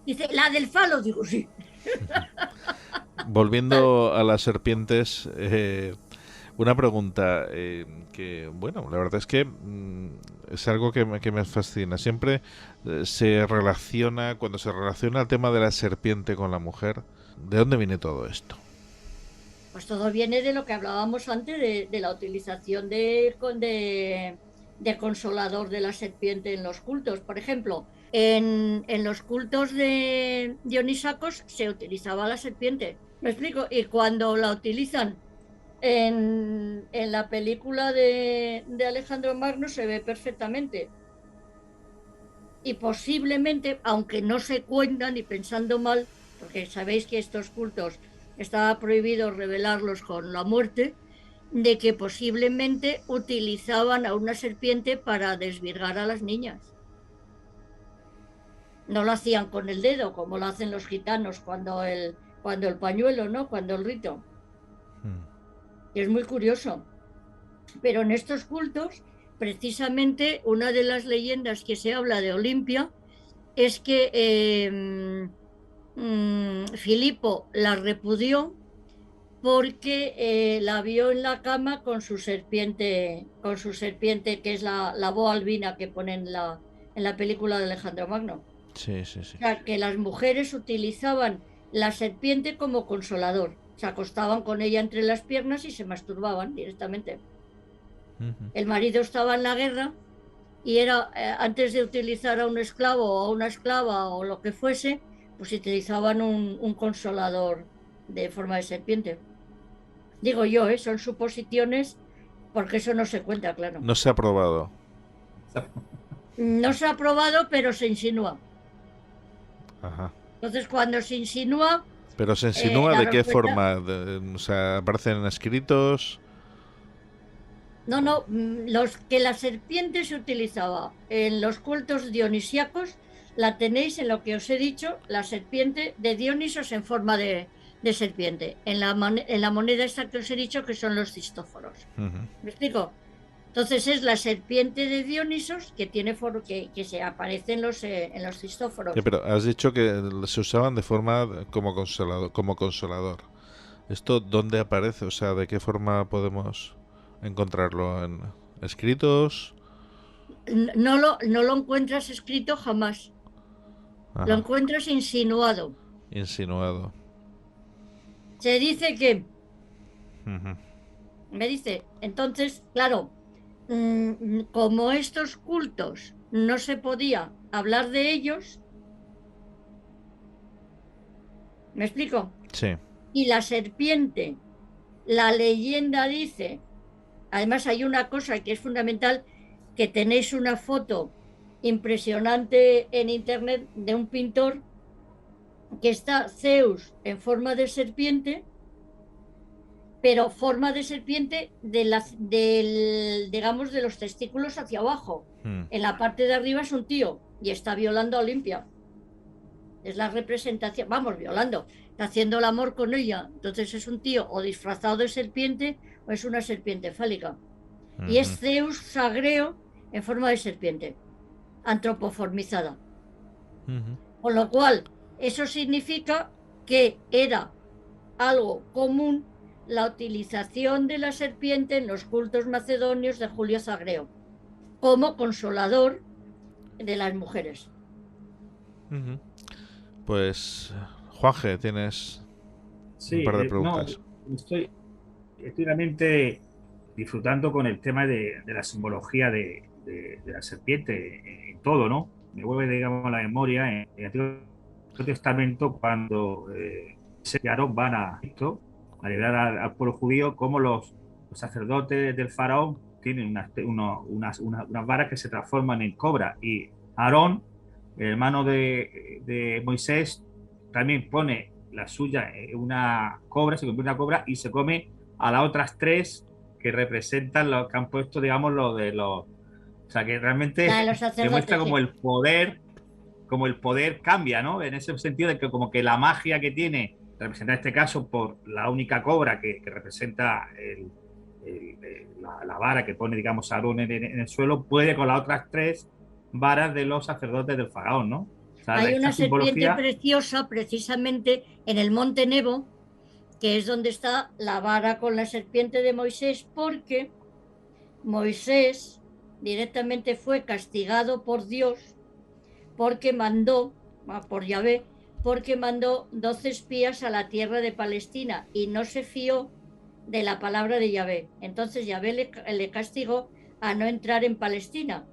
Dice, ¿la del falo? Digo, sí. Volviendo a las serpientes, una pregunta que, bueno, la verdad es que es algo que me fascina. Siempre se relaciona, cuando se relaciona el tema de la serpiente con la mujer, ¿de dónde viene todo esto? Pues todo viene de lo que hablábamos antes, de la utilización de consolador de la serpiente en los cultos. Por ejemplo, en los cultos de dionisacos se utilizaba la serpiente. ¿Me explico? Y cuando la utilizan en la película de Alejandro Magno se ve perfectamente. Y posiblemente, aunque no se cuentan y pensando mal, porque sabéis que estos cultos estaba prohibido revelarlos con la muerte, de que posiblemente utilizaban a una serpiente para desvirgar a las niñas. No lo hacían con el dedo, como lo hacen los gitanos cuando el pañuelo, ¿no? Cuando el rito. Y es muy curioso. Pero en estos cultos, precisamente, una de las leyendas que se habla de Olimpia es que Filipo la repudió porque la vio en la cama con su serpiente, que es la boa albina que ponen en la película de Alejandro Magno. Sí. O sea, que las mujeres utilizaban la serpiente como consolador. Se acostaban con ella entre las piernas y se masturbaban directamente. El marido estaba en la guerra y era, antes de utilizar a un esclavo o a una esclava o lo que fuese, pues utilizaban un consolador de forma de serpiente. Digo yo, son suposiciones, porque eso no se cuenta, claro. No se ha probado. No se ha probado, pero se insinúa. Ajá. Entonces, cuando se insinúa... ¿Pero se insinúa de qué forma? O sea, ¿aparecen escritos? No, los que la serpiente se utilizaba en los cultos dionisíacos, la tenéis en lo que os he dicho, la serpiente de Dionisos en forma de serpiente, en la moneda esta que os he dicho, que son los cistóforos. ¿Me explico? Entonces es la serpiente de Dionisos que tiene que se aparece en los cistóforos. Sí, pero has dicho que se usaban de forma como consolador. ¿Esto dónde aparece? O sea, ¿de qué forma podemos encontrarlo? ¿En escritos? No lo encuentras escrito jamás. Ajá. Lo encuentras insinuado. Insinuado. Se dice que... Me dice, entonces, claro, como estos cultos no se podía hablar de ellos, ¿me explico? Sí. Y la serpiente, la leyenda dice, además hay una cosa que es fundamental, que tenéis una foto impresionante en internet de un pintor que está Zeus en forma de serpiente, pero forma de serpiente digamos, de los testículos hacia abajo. En la parte de arriba es un tío y está violando a Olimpia. Es la representación, vamos, violando, está haciendo el amor con ella. Entonces es un tío o disfrazado de serpiente o es una serpiente fálica. Y es Zeus sagreo en forma de serpiente, antropoformizada. Con lo cual, eso significa que era algo común la utilización de la serpiente en los cultos macedonios de Julio Zagreo como consolador de las mujeres. Pues, Juanje, tienes un par de preguntas. Estoy realmente disfrutando con el tema de la simbología de la serpiente en todo, ¿no? Me vuelve, digamos, a la memoria en el Antiguo Testamento cuando y Aarón van a Egipto a liberar al pueblo judío, como los sacerdotes del faraón tienen unas varas que se transforman en cobra, y Aarón, el hermano de Moisés, también pone la suya en una cobra, se convierte en una cobra y se come a las otras tres que representan lo que han puesto, digamos, lo de los O sea, que realmente La de los sacerdotes, demuestra sí. como el poder cambia, ¿no? En ese sentido de que como que la magia que tiene, representada en este caso por la única cobra que representa la vara que pone, digamos, Aarón en el suelo, puede con las otras 3 varas de los sacerdotes del faraón, ¿no? O sea, Hay esta una serpiente simbología... preciosa precisamente en el monte Nebo, que es donde está la vara con la serpiente de Moisés, porque Moisés directamente fue castigado por Dios porque mandó, por Yahvé, porque mandó 12 espías a la tierra de Palestina y no se fió de la palabra de Yahvé. Entonces Yahvé le castigó a no entrar en Palestina.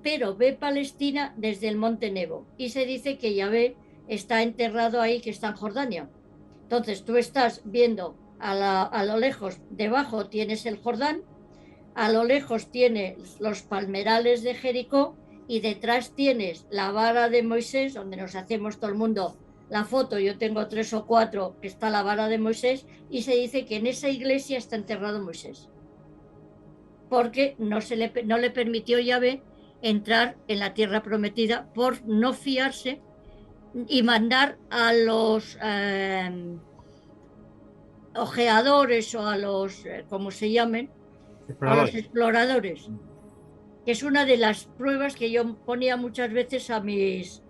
Pero ve Palestina desde el monte Nebo y se dice que Yahvé está enterrado ahí, que está en Jordania. Entonces tú estás viendo a lo lejos, debajo tienes el Jordán, a lo lejos tienes los palmerales de Jericó y detrás tienes la vara de Moisés, donde nos hacemos todo el mundo la foto. Yo tengo 3 o 4 que está la vara de Moisés, y se dice que en esa iglesia está enterrado Moisés, porque no le permitió Yahvé entrar en la tierra prometida por no fiarse y mandar a los ojeadores o a los, como se llamen, a los exploradores, que es una de las pruebas que yo ponía muchas veces a mis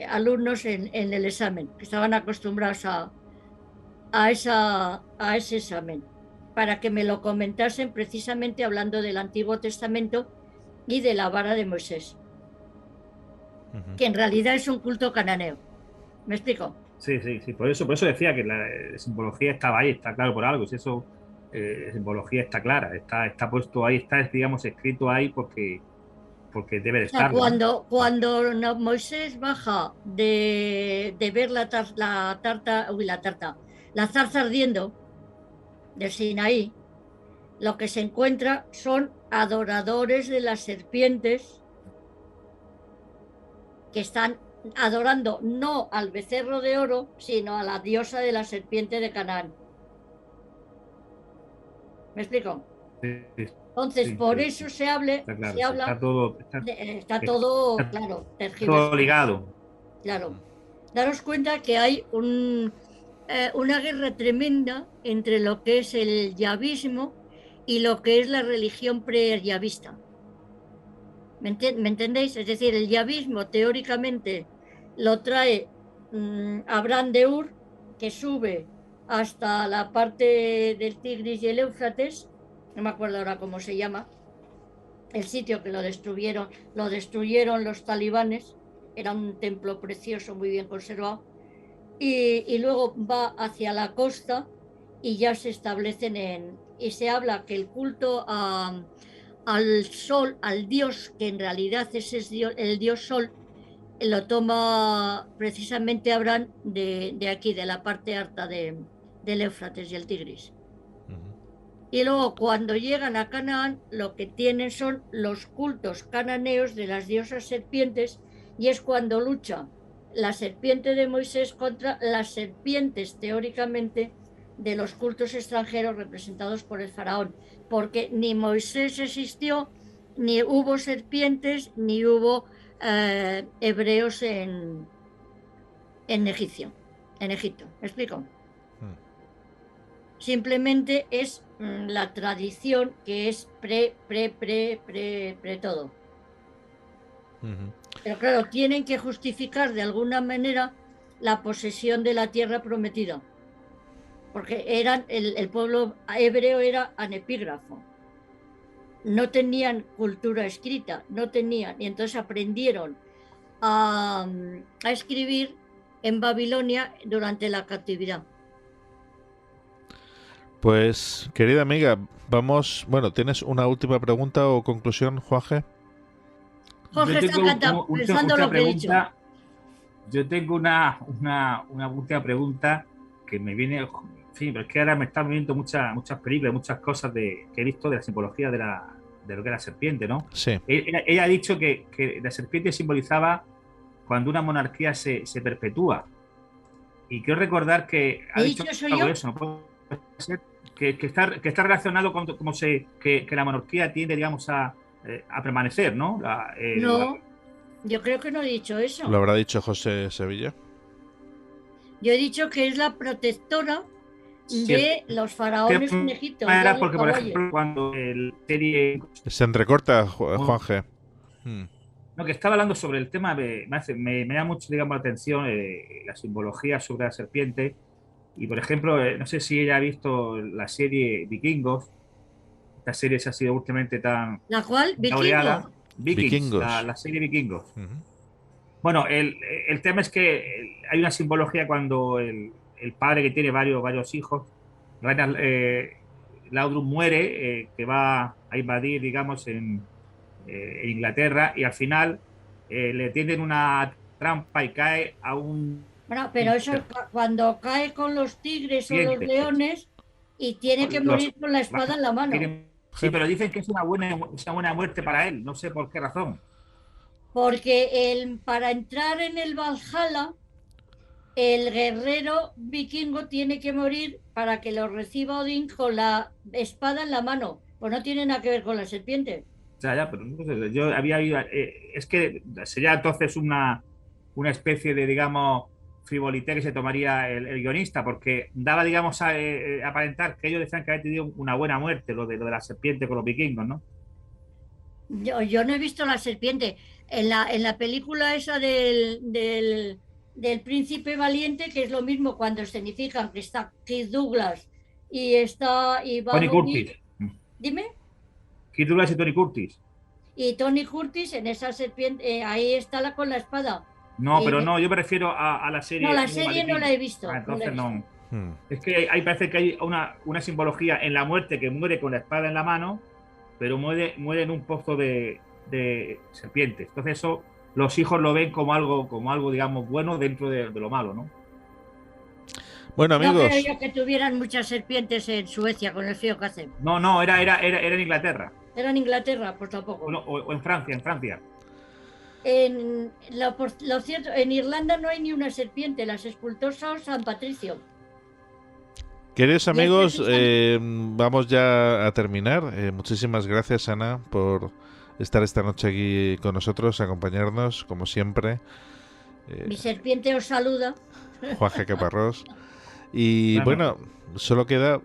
alumnos en el examen, que estaban acostumbrados a ese examen, para que me lo comentasen precisamente hablando del Antiguo Testamento y de la vara de Moisés, que en realidad es un culto cananeo. ¿Me explico? Sí, por eso decía que la simbología estaba ahí, está claro por algo. Si eso, simbología está clara, está puesto ahí, está, digamos, escrito ahí porque debe de estar. Cuando Moisés baja de ver la zarza ardiendo del Sinaí, lo que se encuentra son adoradores de las serpientes que están adorando no al becerro de oro, sino a la diosa de la serpiente de Canaán. ¿Me explico? Sí. Entonces, por eso se habla, está todo, claro, todo ligado. Claro. Daros cuenta que hay una guerra tremenda entre lo que es el yavismo y lo que es la religión pre-yavista. ¿Me entendéis? Es decir, el yavismo teóricamente lo trae Abraham de Ur, que sube hasta la parte del Tigris y el Éufrates, no me acuerdo ahora cómo se llama, el sitio que lo destruyeron los talibanes. Era un templo precioso, muy bien conservado, y luego va hacia la costa y ya se establecen y se habla que el culto al sol, al dios, que en realidad es el dios sol, lo toma precisamente Abraham de aquí, de la parte alta del Éufrates y el Tigris. Y luego, cuando llegan a Canaán, lo que tienen son los cultos cananeos de las diosas serpientes, y es cuando lucha la serpiente de Moisés contra las serpientes, teóricamente, de los cultos extranjeros representados por el faraón, porque ni Moisés existió, ni hubo serpientes, ni hubo hebreos en Egipto. ¿Me explico? Simplemente es la tradición que es pre todo. Pero claro, tienen que justificar de alguna manera la posesión de la tierra prometida, porque el pueblo hebreo era anepígrafo, no tenían cultura escrita, y entonces aprendieron a escribir en Babilonia durante la cautividad. Pues, querida amiga, vamos... Bueno, ¿tienes una última pregunta o conclusión, Juanje? Jorge está encantado pensando lo que he dicho. Yo tengo una última pregunta que me viene... Sí, pero es que ahora me están viendo muchas películas, muchas cosas que he visto de la simbología de lo que es la serpiente, ¿no? Sí. Ella ha dicho que la serpiente simbolizaba cuando una monarquía se perpetúa. Y quiero recordar que ha dicho eso yo. Eso, ¿no puede ser? que está relacionado con que la monarquía tiende, digamos, a permanecer, ¿no? No, yo creo que no he dicho eso. ¿Lo habrá dicho José Sevilla? Yo he dicho que es la protectora de los faraones en Egipto. Era porque, por ejemplo, cuando el serie... Se entrecorta, Juan G. No, que estaba hablando sobre el tema, me da mucho, digamos, la atención la simbología sobre la serpiente. Y, por ejemplo, no sé si ella ha visto la serie Vikingos. Esta serie se ha sido últimamente tan... ¿La cual? Vikingos. La serie Vikingos. Bueno, el tema es que hay una simbología cuando el padre que tiene varios hijos, Laudrup muere, que va a invadir, digamos, en Inglaterra, y al final le tienden una trampa y cae a un... Bueno, pero eso cuando cae con los tigres o los leones y tiene que morir con la espada en la mano. Sí, pero dicen que es una buena muerte para él, no sé por qué razón. Porque para entrar en el Valhalla, el guerrero vikingo tiene que morir para que lo reciba Odín con la espada en la mano. Pues no tiene nada que ver con la serpiente. Ya, pero no sé, yo había oído... es que sería entonces una especie de, digamos, frivolité que se tomaría el guionista, porque daba, digamos, a aparentar que ellos decían que había tenido una buena muerte, lo de la serpiente con los vikingos, ¿no? Yo no he visto la serpiente. En la película esa del príncipe valiente, que es lo mismo cuando escenifican que está Keith Douglas y está Tony Curtis. Dime. Keith Douglas y Tony Curtis. Y Tony Curtis en esa serpiente, ahí está con la espada. No, pero no, yo me refiero a la serie. No, la serie no la he visto. Entonces no. Es que ahí parece que hay una simbología en la muerte, que muere con la espada en la mano, pero muere en un pozo de serpientes. Entonces eso los hijos lo ven como algo digamos bueno dentro de lo malo, ¿no? Bueno, amigos. No creo yo que tuvieran muchas serpientes en Suecia con el frío que hace. No, era en Inglaterra. Era en Inglaterra, pues tampoco. O en Francia. Lo cierto, en Irlanda no hay ni una serpiente, las escultó San Patricio. Queridos amigos, vamos ya a terminar. Muchísimas gracias, Ana, por estar esta noche aquí con nosotros, acompañarnos, como siempre. Mi serpiente os saluda. Juan G. Caparrós. Y bueno, solo queda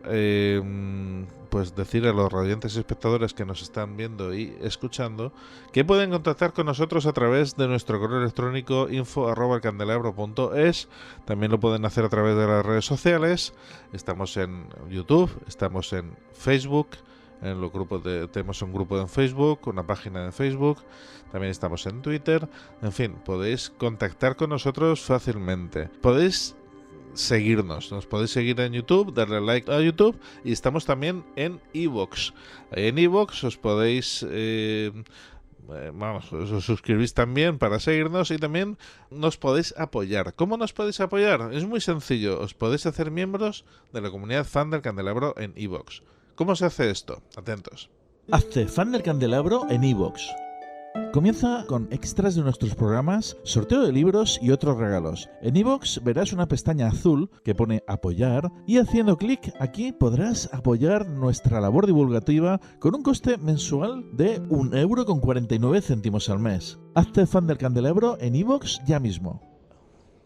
pues decir a los radiantes espectadores que nos están viendo y escuchando que pueden contactar con nosotros a través de nuestro correo electrónico info@elcandelabro.es. También lo pueden hacer a través de las redes sociales. Estamos en YouTube, estamos en Facebook, en los grupos tenemos un grupo en Facebook, una página en Facebook, también estamos en Twitter. En fin, podéis contactar con nosotros fácilmente. Podéis seguirnos, nos podéis seguir en YouTube, darle like a YouTube, y estamos también en iVoox. En iVoox os podéis os suscribís también para seguirnos, y también nos podéis apoyar. ¿Cómo nos podéis apoyar? Es muy sencillo, os podéis hacer miembros de la comunidad fan del Candelabro en iVoox. ¿Cómo se hace esto? Atentos. Hazte fan del Candelabro en iVoox. Comienza con extras de nuestros programas, sorteo de libros y otros regalos. En iVoox verás una pestaña azul que pone apoyar, y haciendo clic aquí podrás apoyar nuestra labor divulgativa con un coste mensual de 1,49 € al mes. Hazte fan del Candelabro en iVoox ya mismo.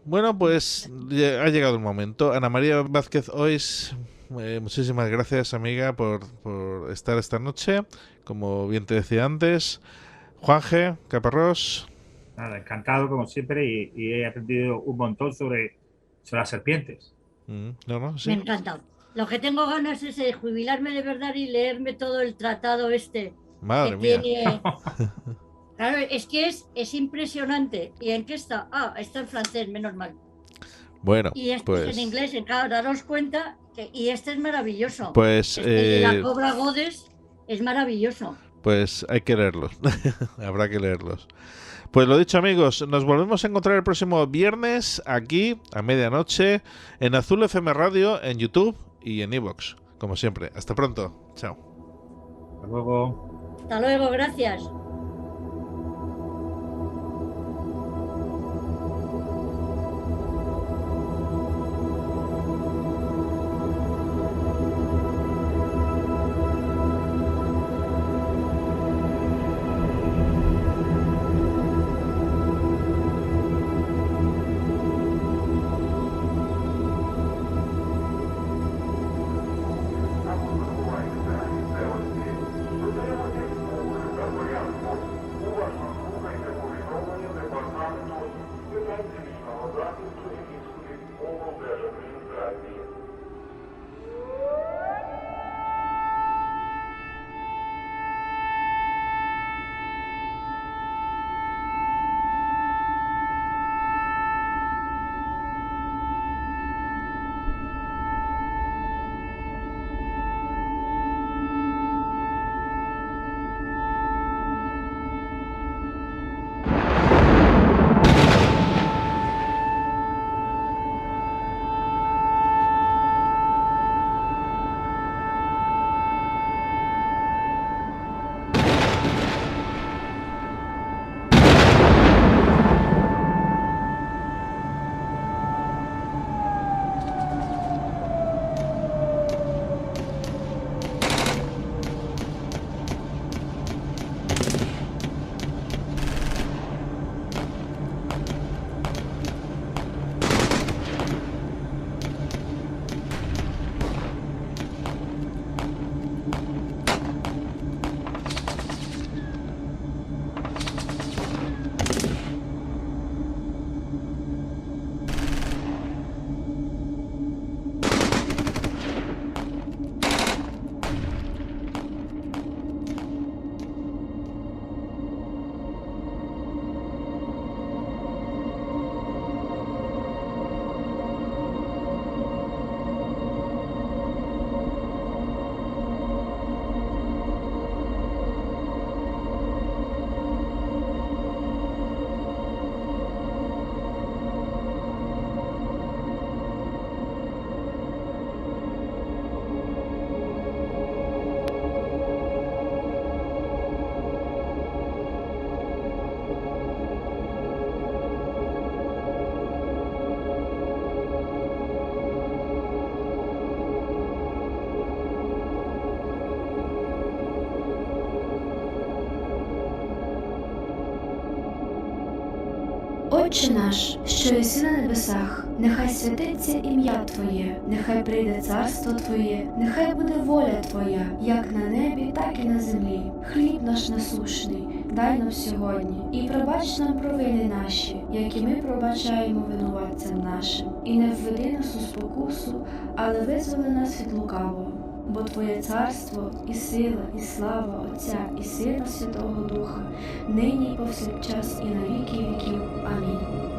Bueno, pues ha llegado el momento. Ana María Vázquez Ois, muchísimas gracias, amiga, por estar esta noche. Como bien te decía antes, Juan G. Caparrós. Nada, encantado como siempre, y he aprendido un montón sobre las serpientes. Sí. Me encanta. Lo que tengo ganas es de jubilarme de verdad y leerme todo el tratado este. Madre mía. Claro, es que es impresionante. ¿Y en qué está? Está en francés, menos mal. Bueno, y este pues es en inglés, claro, daros cuenta y este es maravilloso. Pues la Cobra Goddess es maravilloso. Pues hay que leerlos. Habrá que leerlos. Pues lo dicho, amigos, nos volvemos a encontrar el próximo viernes aquí a medianoche en Azul FM Radio, en YouTube y en iVoox, como siempre. Hasta pronto. Chao. Hasta luego. Hasta luego, gracias. Отче наш, що єси на небесах, нехай святиться ім'я Твоє, нехай прийде царство Твоє, нехай буде воля Твоя, як на небі, так і на землі. Хліб наш насущний дай нам сьогодні, і пробач нам провини наші, як і ми пробачаємо винуватцям нашим. І не введи нас у спокусу, але визволи нас від лукавого. Бо Твоє царство, і сила, і слава Отця, і Сина Святого Духа, нині і повсякчас, і на віки віків. Амінь.